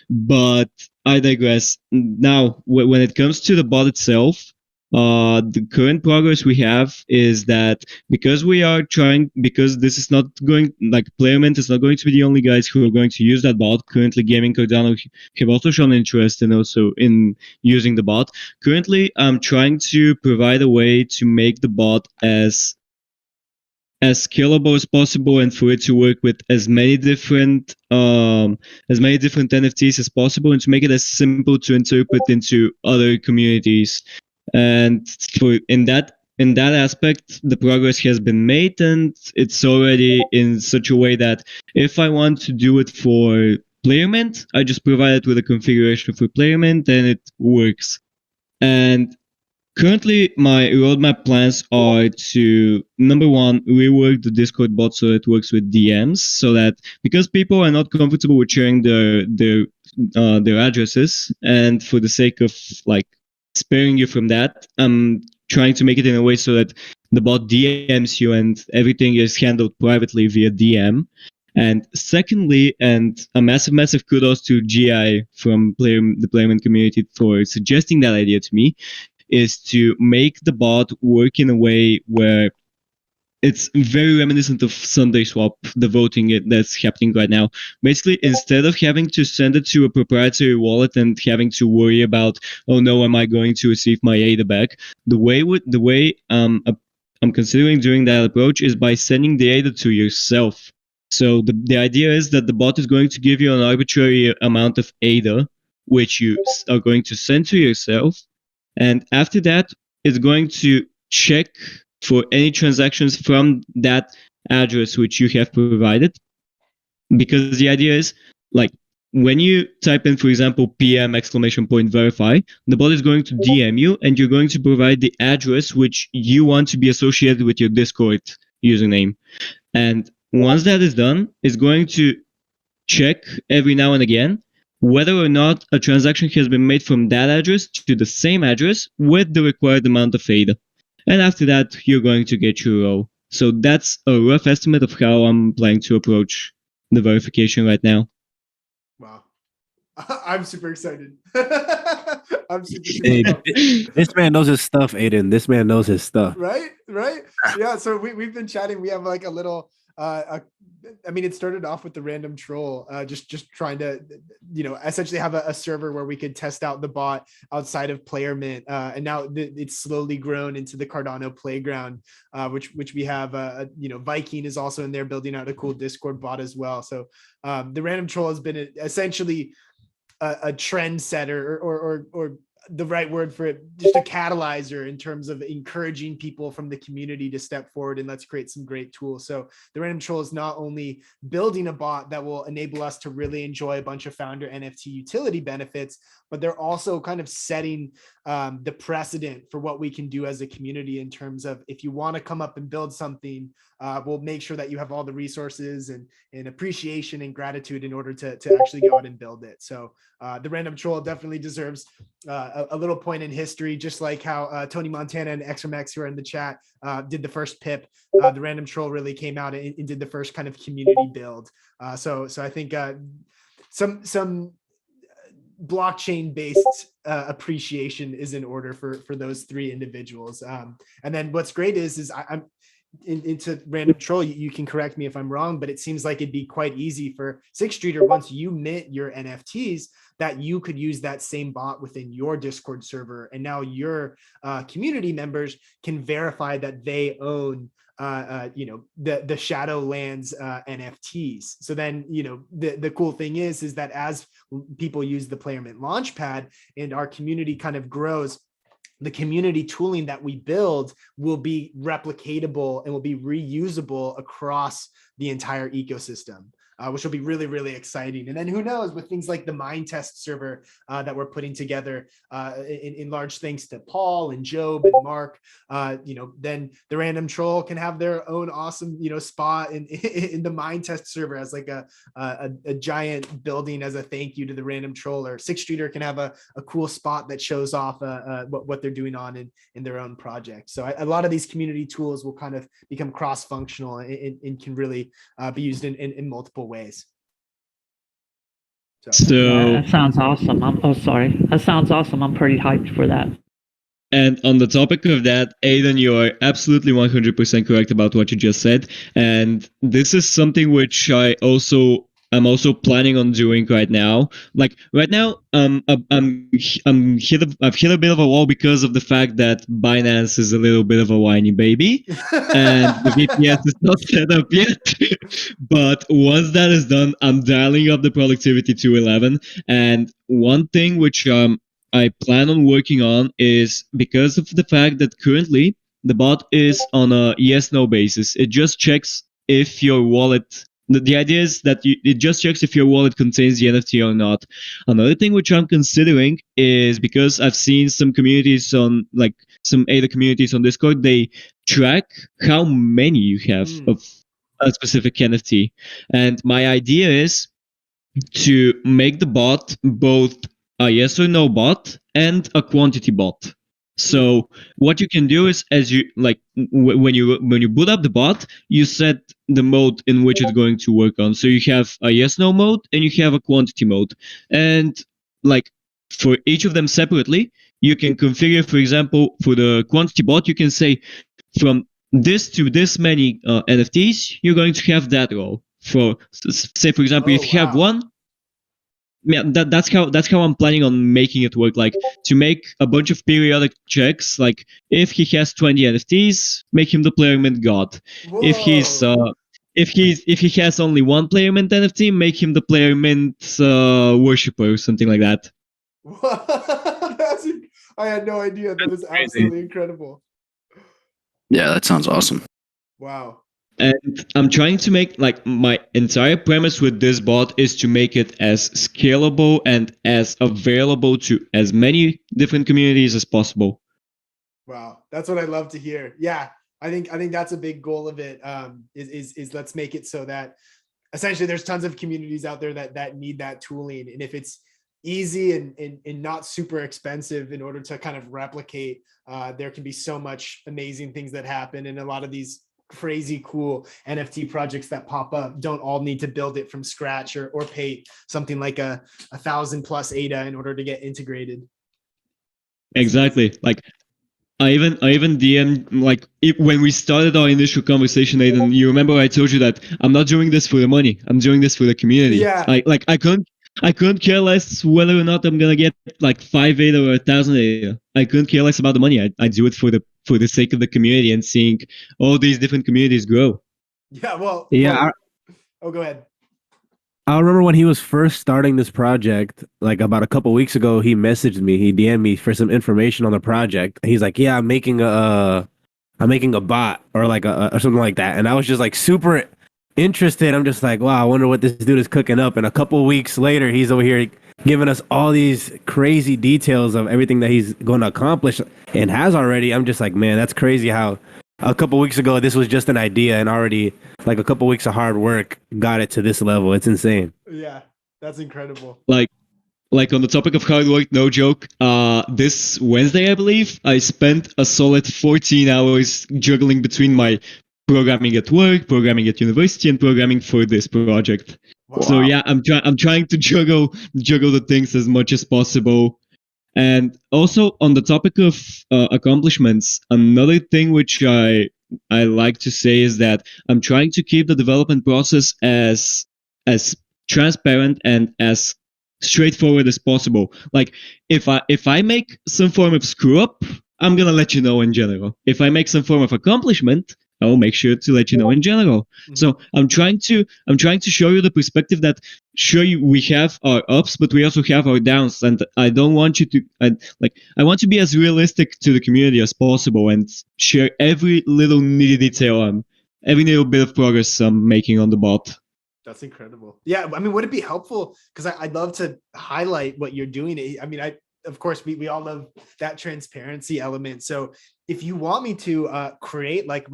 But I digress. Now, when it comes to the bot itself, the current progress we have is that because this is not going, PlayerMint is not going to be the only guys who are going to use that bot. Currently, Gaming Cardano have also shown interest in using the bot. Currently, I'm trying to provide a way to make the bot as as scalable as possible and for it to work with as many different NFTs as possible, and to make it as simple to interpret into other communities. And in that aspect, the progress has been made, and it's already in such a way that if I want to do it for PlayerMint, I just provide it with a configuration for PlayerMint, and it works. And currently, my roadmap plans are to, number one, rework the Discord bot so it works with DMs, so that because people are not comfortable with sharing their addresses, and for the sake of like sparing you from that, I'm trying to make it in a way so that the bot DMs you and everything is handled privately via DM. And secondly, and a massive kudos to GI from the PlayerMint community for suggesting that idea to me, is to make the bot work in a way where it's very reminiscent of Sunday Swap, the voting that's happening right now. Basically, instead of having to send it to a proprietary wallet and having to worry about, oh no, am I going to receive my ADA back? The way I'm considering doing that approach is by sending the ADA to yourself. So the idea is that the bot is going to give you an arbitrary amount of ADA, which you are going to send to yourself. And after that, it's going to check for any transactions from that address which you have provided. Because the idea is, like, when you type in, for example, PM ! Verify, the bot is going to DM you, and you're going to provide the address which you want to be associated with your Discord username. And once that is done, it's going to check every now and again whether or not a transaction has been made from that address to the same address with the required amount of ADA. And after that, you're going to get your row. So that's a rough estimate of how I'm planning to approach the verification right now. Wow. I'm super excited. I'm super Hey, pumped. this man knows his stuff, Aiden. This man knows his stuff. Right. Yeah. So we've been chatting. We have like a little, I mean, it started off with the random troll, just trying to, essentially have a server where we could test out the bot outside of PlayerMint. And now it's slowly grown into the Cardano playground, which we have, Viking is also in there building out a cool Discord bot as well. So the random troll has been essentially a trendsetter or the right word for it, just a catalyzer in terms of encouraging people from the community to step forward and let's create some great tools. So the random troll is not only building a bot that will enable us to really enjoy a bunch of founder NFT utility benefits, but they're also kind of setting the precedent for what we can do as a community in terms of, if you want to come up and build something, we'll make sure that you have all the resources and appreciation and gratitude in order to actually go out and build it. So the random troll definitely deserves a little point in history, just like how Tony Montana and XRMX, who are in the chat, did the first pip. The random troll really came out and did the first kind of community build. So I think some blockchain based appreciation is in order for those three individuals. And then what's great is I'm into random troll, you can correct me if I'm wrong, but it seems like it'd be quite easy for Sixth Streeter, once you mint your NFTs, that you could use that same bot within your Discord server, and now your community members can verify that they own the ShadowLands NFTs. So then, the cool thing is that as people use the PlayerMint Launchpad and our community kind of grows, the community tooling that we build will be replicatable and will be reusable across the entire ecosystem. Which will be really, really exciting. And then who knows, with things like the MineTest server that we're putting together, in large thanks to Paul and Job and Mark, then the random troll can have their own awesome, spot in the MineTest server as like a giant building as a thank you to the random troll. Or Sixth Streeter can have a cool spot that shows off what they're doing on in their own project. So a lot of these community tools will kind of become cross-functional and can really be used in multiple ways. So Yeah, that sounds awesome. That sounds awesome. I'm pretty hyped for that. And on the topic of that, Aiden, you are absolutely 100% correct about what you just said. And this is something which I also I'm also planning on doing right now. Like right now, I've hit a bit of a wall because of the fact that Binance is a little bit of a whiny baby, and the VPS is not set up yet. But once that is done, I'm dialing up the productivity to 11. And one thing which I plan on working on is because of the fact that currently the bot is on a yes/no basis. It just checks if your wallet. The idea is that it just checks if your wallet contains the NFT or not. Another thing which I'm considering is because I've seen some communities on, like some ADA communities on Discord, they track how many you have of a specific NFT. And my idea is to make the bot both a yes or no bot and a quantity bot. So what you can do is, as you like, when you boot up the bot, you set the mode in which it's going to work on. So you have a yes no mode and you have a quantity mode, and like for each of them separately, you can configure. For example, for the quantity bot, you can say from this to this many NFTs, you're going to have that role. For say, for example, if you have one, yeah, that's how I'm planning on making it work. Like to make a bunch of periodic checks. Like if he has 20 NFTs, make him the PlayerMint god. Whoa. If he has only one PlayerMint NFT, make him the PlayerMint worshiper or something like that. I had no idea. That is absolutely incredible. Yeah, that sounds awesome. Wow. And I'm trying to make, like, my entire premise with this bot is to make it as scalable and as available to as many different communities as possible. Wow, that's what I love to hear. Yeah, I think that's a big goal of it. Is let's make it so that essentially there's tons of communities out there that need that tooling, and if it's easy and not super expensive in order to kind of replicate, there can be so much amazing things that happen, and a lot of these crazy cool NFT projects that pop up don't all need to build it from scratch or pay something like a 1,000+ ADA in order to get integrated. Exactly. Like I even DM'd, like, when we started our initial conversation, Aiden, you remember I told you that I'm not doing this for the money. I'm doing this for the community. Yeah. I couldn't care less whether or not I'm gonna get like 5 ADA or 1,000 ADA. I couldn't care less about the money. I do it for the sake of the community and seeing all these different communities grow. Yeah, well, Yeah. oh, go ahead. I remember when he was first starting this project, like about a couple weeks ago, he messaged me, he DM'd me for some information on the project. He's like, "Yeah, I'm making a bot or like or something like that." And I was just like super interested. I'm just like, wow, I wonder what this dude is cooking up. And a couple weeks later, he's over here giving us all these crazy details of everything that he's going to accomplish and has already. I'm just like, man, that's crazy how a couple weeks ago this was just an idea and already like a couple weeks of hard work got it to this level. It's insane. Yeah, that's incredible. Like on the topic of hard work, no joke, this Wednesday, I believe, I spent a solid 14 hours juggling between my programming at work, programming at university, and programming for this project. Wow. So yeah, I'm trying to juggle the things as much as possible. And also on the topic of accomplishments, another thing which I like to say is that I'm trying to keep the development process as transparent and as straightforward as possible. Like if I make some form of screw up, I'm gonna let you know in general. If I make some form of accomplishment, I will make sure to let you know in general. Mm-hmm. So I'm trying to show you the perspective that we have our ups, but we also have our downs, and I don't want you to I want to be as realistic to the community as possible and share every little nitty detail, every little bit of progress I'm making on the bot. That's incredible. Yeah, I mean, would it be helpful? Because I'd love to highlight what you're doing. I mean, of course, we all love that transparency element. So if you want me to create like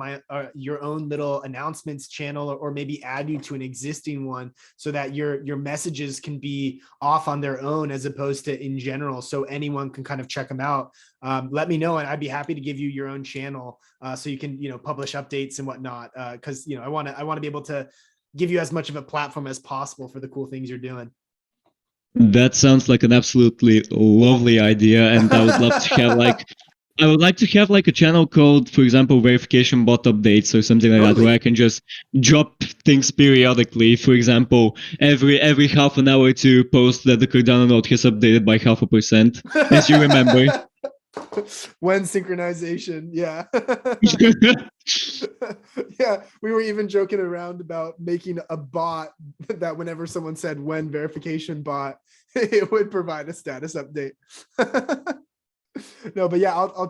your own little announcements channel, or maybe add you to an existing one so that your messages can be off on their own as opposed to in general, so anyone can kind of check them out, let me know, and I'd be happy to give you your own channel so you can publish updates and whatnot, because I want to be able to give you as much of a platform as possible for the cool things you're doing. That sounds like an absolutely lovely idea, and I would love to have like I would like to have like a channel called, for example, verification bot updates or something like that, Totally. where I can just drop things periodically. For example, every half an hour to post that the Cardano node has updated by 0.5%, as you remember. When synchronization, yeah. Yeah, we were even joking around about making a bot that whenever someone said when verification bot, it would provide a status update. No, but yeah, I'll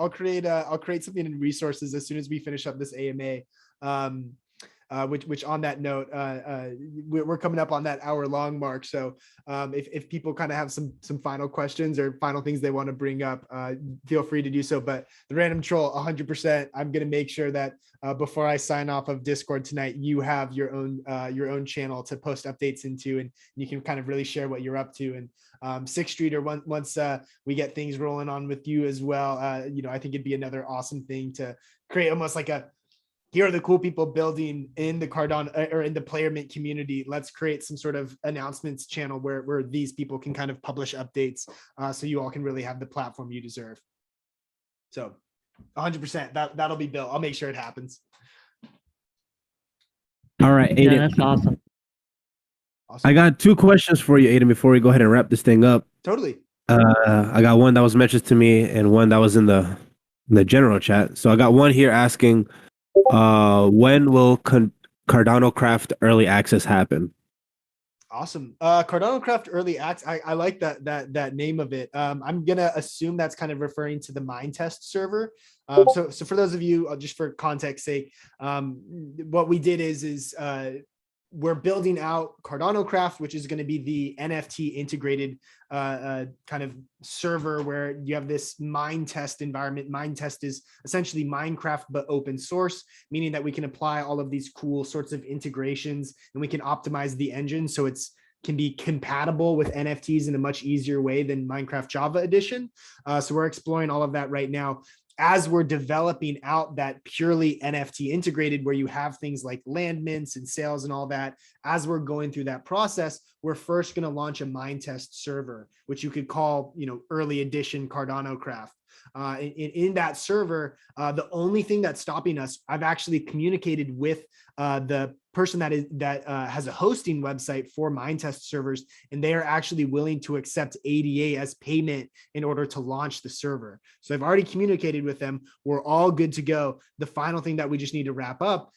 create something in resources as soon as we finish up this AMA. Which on that note, we're coming up on that hour-long mark. So if people kind of have some final questions or final things they want to bring up, feel free to do so. But the random troll, 100%, I'm going to make sure that before I sign off of Discord tonight, you have your own channel to post updates into, and you can kind of really share what you're up to. And Sixth Street, or once we get things rolling on with you as well, I think it'd be another awesome thing to create almost like a, here are the cool people building in the Cardano or in the PlayerMint community. Let's create some sort of announcements channel where these people can kind of publish updates, so you all can really have the platform you deserve. So 100%, that'll be built. I'll make sure it happens. All right, Aiden. Yeah, that's awesome. I got 2 questions for you, Aiden, before we go ahead and wrap this thing up. Totally. I got one that was mentioned to me and one that was in the general chat. So I got one here asking, when will Cardano Craft early access happen? Awesome. Cardano Craft early access. I like that name of it. I'm gonna assume that's kind of referring to the MineTest server. So for those of you, just for context sake, what we did is we're building out Cardano Craft, which is going to be the NFT integrated kind of server where you have this MineTest environment. MineTest is essentially Minecraft, but open source, meaning that we can apply all of these cool sorts of integrations and we can optimize the engine so it's can be compatible with NFTs in a much easier way than Minecraft Java edition. So we're exploring all of that right now. As we're developing out that purely NFT integrated, where you have things like land mints and sales and all that, as we're going through that process, we're first going to launch a MineTest server, which you could call, early edition Cardano Craft. In that server, the only thing that's stopping us, I've actually communicated with the person that has a hosting website for MineTest servers, and they are actually willing to accept ADA as payment in order to launch the server. So I've already communicated with them. We're all good to go. The final thing that we just need to wrap up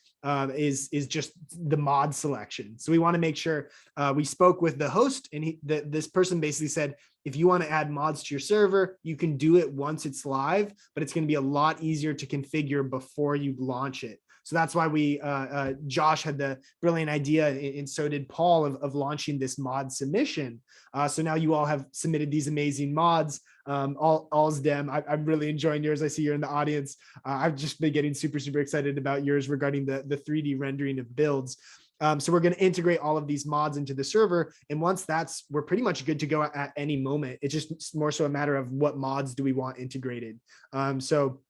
is just the mod selection. So we want to make sure we spoke with the host, and this person basically said, if you want to add mods to your server, you can do it once it's live, but it's going to be a lot easier to configure before you launch it. So that's why Josh had the brilliant idea, and so did Paul, of launching this mod submission. So now you all have submitted these amazing mods. All's dem. I'm really enjoying yours. I see you're in the audience. I've just been getting super excited about yours regarding the 3D rendering of builds. So we're going to integrate all of these mods into the server. And once we're pretty much good to go at any moment. It's just more so a matter of what mods do we want integrated. So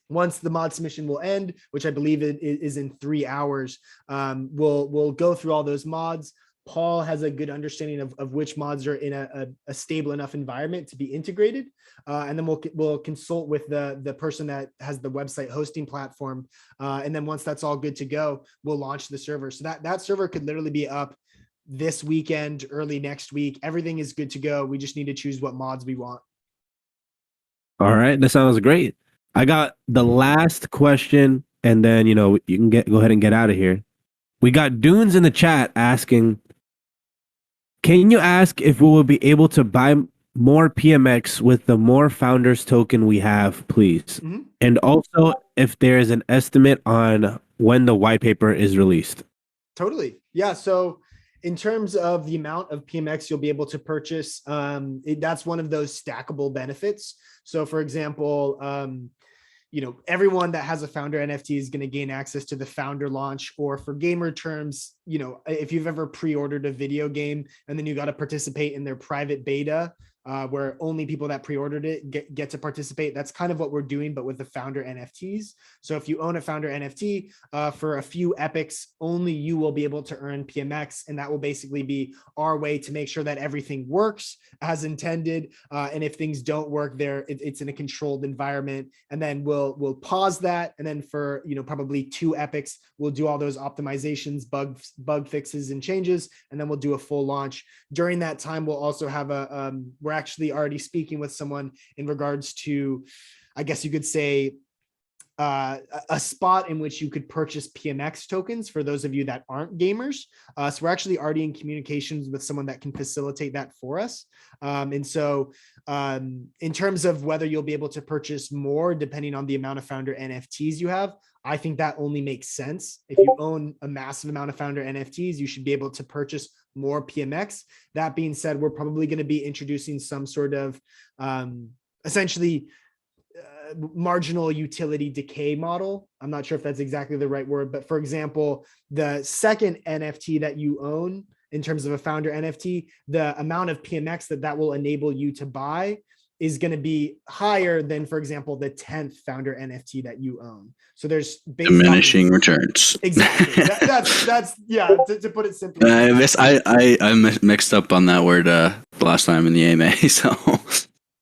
once the mod submission will end, which I believe it is in 3 hours, we'll go through all those mods. Paul has a good understanding of which mods are in a stable enough environment to be integrated. And then we'll consult with the person that has the website hosting platform. And then once that's all good to go, we'll launch the server. So that server could literally be up this weekend, early next week. Everything is good to go. We just need to choose what mods we want. All right, that sounds great. I got the last question, and then you can go ahead and get out of here. We got Dunes in the chat asking, can you ask if we will be able to buy more PMX with the more founders token we have, please? Mm-hmm. And also if there is an estimate on when the white paper is released. Totally. Yeah. So in terms of the amount of PMX you'll be able to purchase, that's one of those stackable benefits. So for example, everyone that has a founder NFT is going to gain access to the founder launch, or for gamer terms, if you've ever pre-ordered a video game and then you got to participate in their private beta, where only people that pre-ordered it get to participate. That's kind of what we're doing, but with the founder NFTs. So if you own a founder NFT for a few epics, only you will be able to earn PMX. And that will basically be our way to make sure that everything works as intended. And if things don't work there, it's in a controlled environment. And then we'll pause that. And then for, probably 2 epics, we'll do all those optimizations, bug fixes and changes. And then we'll do a full launch. During that time, we'll also have we're actually already speaking with someone in regards to, I guess you could say, a spot in which you could purchase PMX tokens for those of you that aren't gamers. So we're actually already in communications with someone that can facilitate that for us. And so in terms of whether you'll be able to purchase more depending on the amount of founder NFTs you have, I think that only makes sense. If you own a massive amount of founder NFTs, you should be able to purchase more PMX. That being said, we're probably going to be introducing some sort of essentially marginal utility decay model. I'm not sure if that's exactly the right word, but for example, the second NFT that you own in terms of a founder NFT, the amount of PMX that will enable you to buy is going to be higher than, for example, the 10th founder NFT that you own. So there's diminishing returns. Exactly. That's yeah. To put it simply, I mixed up on that word last time in the AMA. So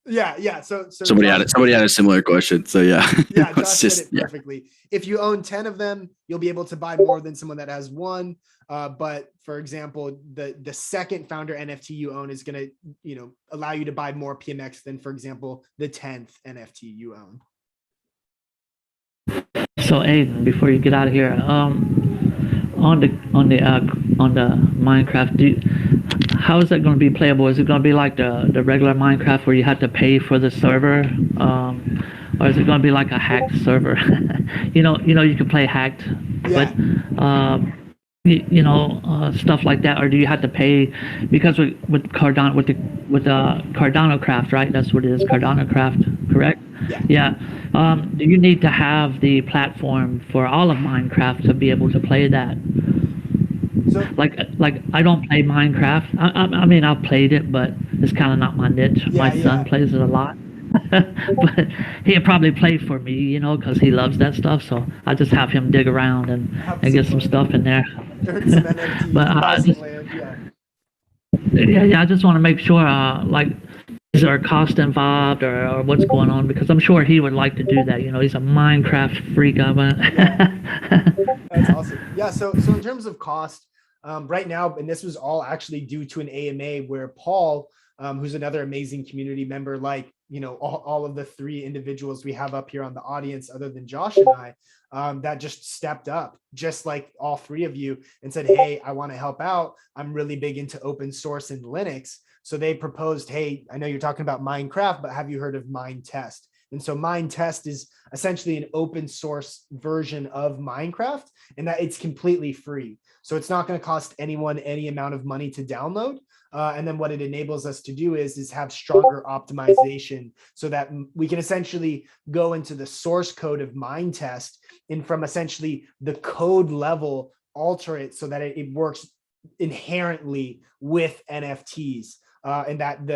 yeah. So somebody had a similar question. So yeah, yeah, Josh said it perfectly. If you own 10 of them, you'll be able to buy more than someone that has 1. But for example, the second founder NFT you own is going to, allow you to buy more PMX than, for example, the 10th NFT you own. So Aiden, before you get out of here, on the Minecraft, how is that going to be playable? Is it going to be like the regular Minecraft where you have to pay for the server, or is it going to be like a hacked server? You can play hacked, Yeah. but stuff like that, or do you have to pay? Because with Cardano, with Cardano Craft, right? That's what it is, Cardano Craft, correct? Yeah. Do you need to have the platform for all of Minecraft to be able to play that? So, like I don't play Minecraft. I mean, I've played it, but it's kind of not my niche. My son plays it a lot. But he'll probably play for me, because he loves that stuff. So I just have him dig around and get some stuff in there. But I just want to make sure, is there a cost involved or what's going on? Because I'm sure he would like to do that. He's a Minecraft freak. That's awesome. Yeah. So in terms of cost, right now, and this was all actually due to an AMA where Paul, who's another amazing community member, all of the 3 individuals we have up here on the audience, other than Josh and I, that just stepped up, just like all 3 of you, and said, hey, I want to help out. I'm really big into open source and Linux. So they proposed, hey, I know you're talking about Minecraft, but have you heard of MineTest? And so MineTest is essentially an open source version of Minecraft, and that it's completely free. So it's not going to cost anyone any amount of money to download. And then what it enables us to do is have stronger optimization so that we can essentially go into the source code of MineTest and from essentially the code level, alter it so that it works inherently with NFTs. And that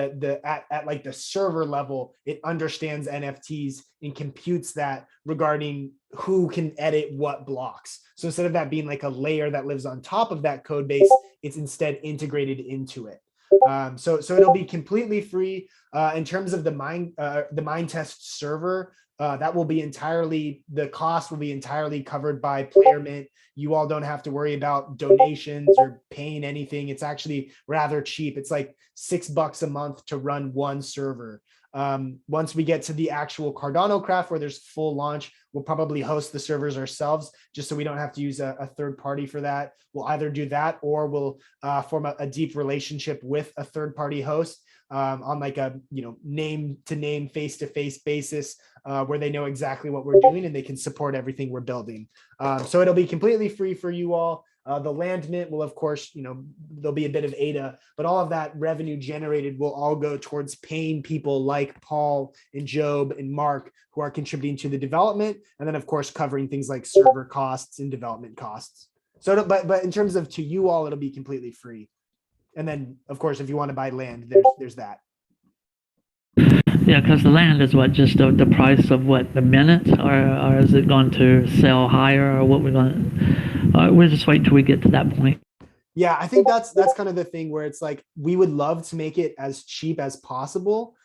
at like the server level, it understands NFTs and computes that regarding who can edit what blocks. So instead of that being like a layer that lives on top of that code base, it's instead integrated into it. So it'll be completely free. In terms of the MineTest server, that will be the cost will be entirely covered by PlayerMint. You all don't have to worry about donations or paying anything. It's actually rather cheap. It's like $6 a month to run 1 server. Once we get to the actual Cardano Craft where there's full launch, we'll probably host the servers ourselves just so we don't have to use a third party for that. We'll either do that or we'll form a deep relationship with a third party host on like a name to name, face to face basis where they know exactly what we're doing and they can support everything we're building. So it'll be completely free for you all. The land mint will, of course, there'll be a bit of ADA, but all of that revenue generated will all go towards paying people like Paul and Job and Mark who are contributing to the development. And then, of course, covering things like server costs and development costs. So, but in terms of to you all, it'll be completely free. And then, of course, if you want to buy land, there's that. Yeah, because the land is what, just the price of what, the minute, or is it going to sell higher, or what we're going to? We'll just wait till we get to that point. Yeah, I think that's kind of the thing where it's like we would love to make it as cheap as possible,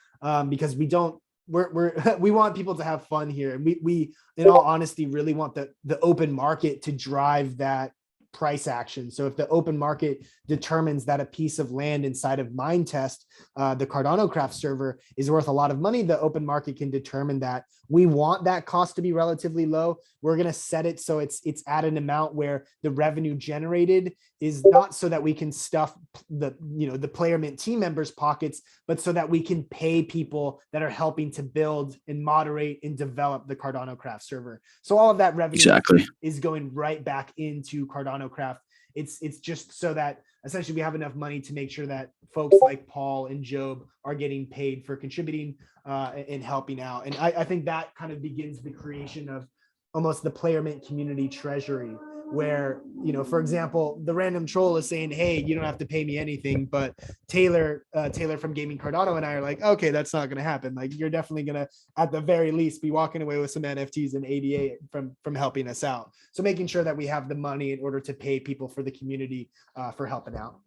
because we don't we want people to have fun here, and we in all honesty really want the open market to drive that price action. So if the open market determines that a piece of land inside of MineTest, the Cardano Craft server, is worth a lot of money, the open market can determine that we want that cost to be relatively low. We're going to set it so it's at an amount where the revenue generated is not so that we can stuff the PlayerMint team members' pockets, but so that we can pay people that are helping to build and moderate and develop the Cardano Craft server. So all of that revenue Exactly. is going right back into Cardano Craft. It's just so that essentially we have enough money to make sure that folks like Paul and Job are getting paid for contributing and helping out. And I think that kind of begins the creation of almost the PlayerMint community treasury, where, for example, the random troll is saying, hey, you don't have to pay me anything, but Taylor from Gaming Cardano and I are like, okay, that's not going to happen. Like, you're definitely going to, at the very least, be walking away with some NFTs and ADA from helping us out. So making sure that we have the money in order to pay people for the community for helping out.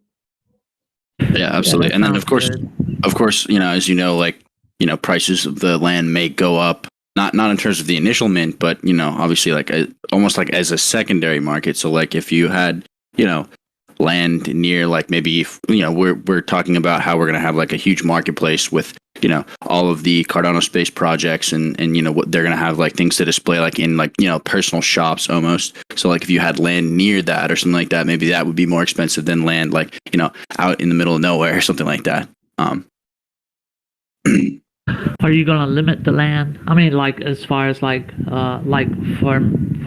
Yeah, absolutely. Yeah, And then of course, as prices of the land may go up, not in terms of the initial mint, but obviously almost like as a secondary market. So like if you had land near, like maybe we're talking about how we're going to have like a huge marketplace with all of the Cardano Space projects and what they're going to have, like things to display like in personal shops almost. So like if you had land near that or something like that, maybe that would be more expensive than land like out in the middle of nowhere or something like that. Are you gonna limit the land? I mean, like as far as like for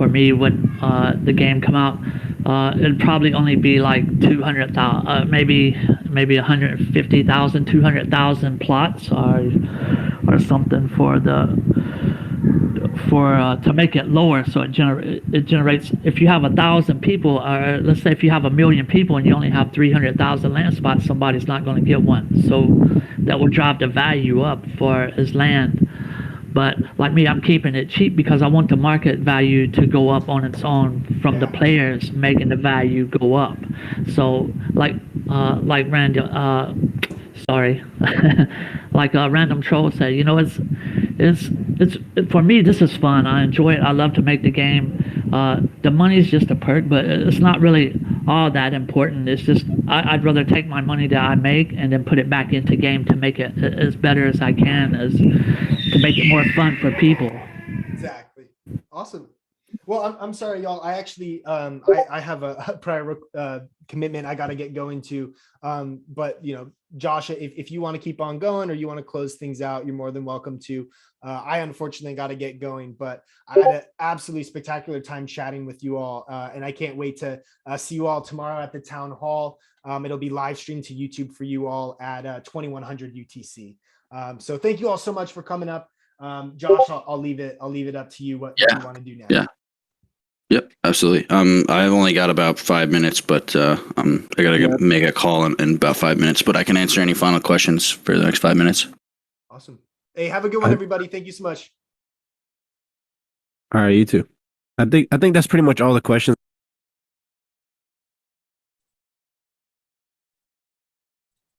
me when the game come out, it'd probably only be like 200,000, maybe 150,000, 200,000 plots or something to make it lower, so it generates. If you have 1,000 people, or let's say if you have 1,000,000 people and you only have 300,000 land spots, somebody's not going to get one. So that will drive the value up for his land. But like me, I'm keeping it cheap because I want the market value to go up on its own from the players making the value go up. So like Randy, sorry, like a random troll said, it's for me, this is fun. I enjoy it. I love to make the game. The money's just a perk, but it's not really all that important. It's just I'd rather take my money that I make and then put it back into game to make it as better as I can, as to make it more fun for people. Exactly. Awesome. Well, I'm sorry, y'all. I actually I have a prior commitment I got to get going to. But Josh, if you want to keep on going or you want to close things out, you're more than welcome to. I unfortunately got to get going, but I had an absolutely spectacular time chatting with you all, and I can't wait to see you all tomorrow at the town hall. It'll be live streamed to YouTube for you all at 2100 UTC. So thank you all so much for coming up. Josh, I'll leave it up to you what you want to do now. Yeah. Yep, absolutely. I've only got about 5 minutes, but I gotta make a call in about 5 minutes. But I can answer any final questions for the next 5 minutes. Awesome. Hey, have a good one, everybody. Thank you so much. All right, you too. I think that's pretty much all the questions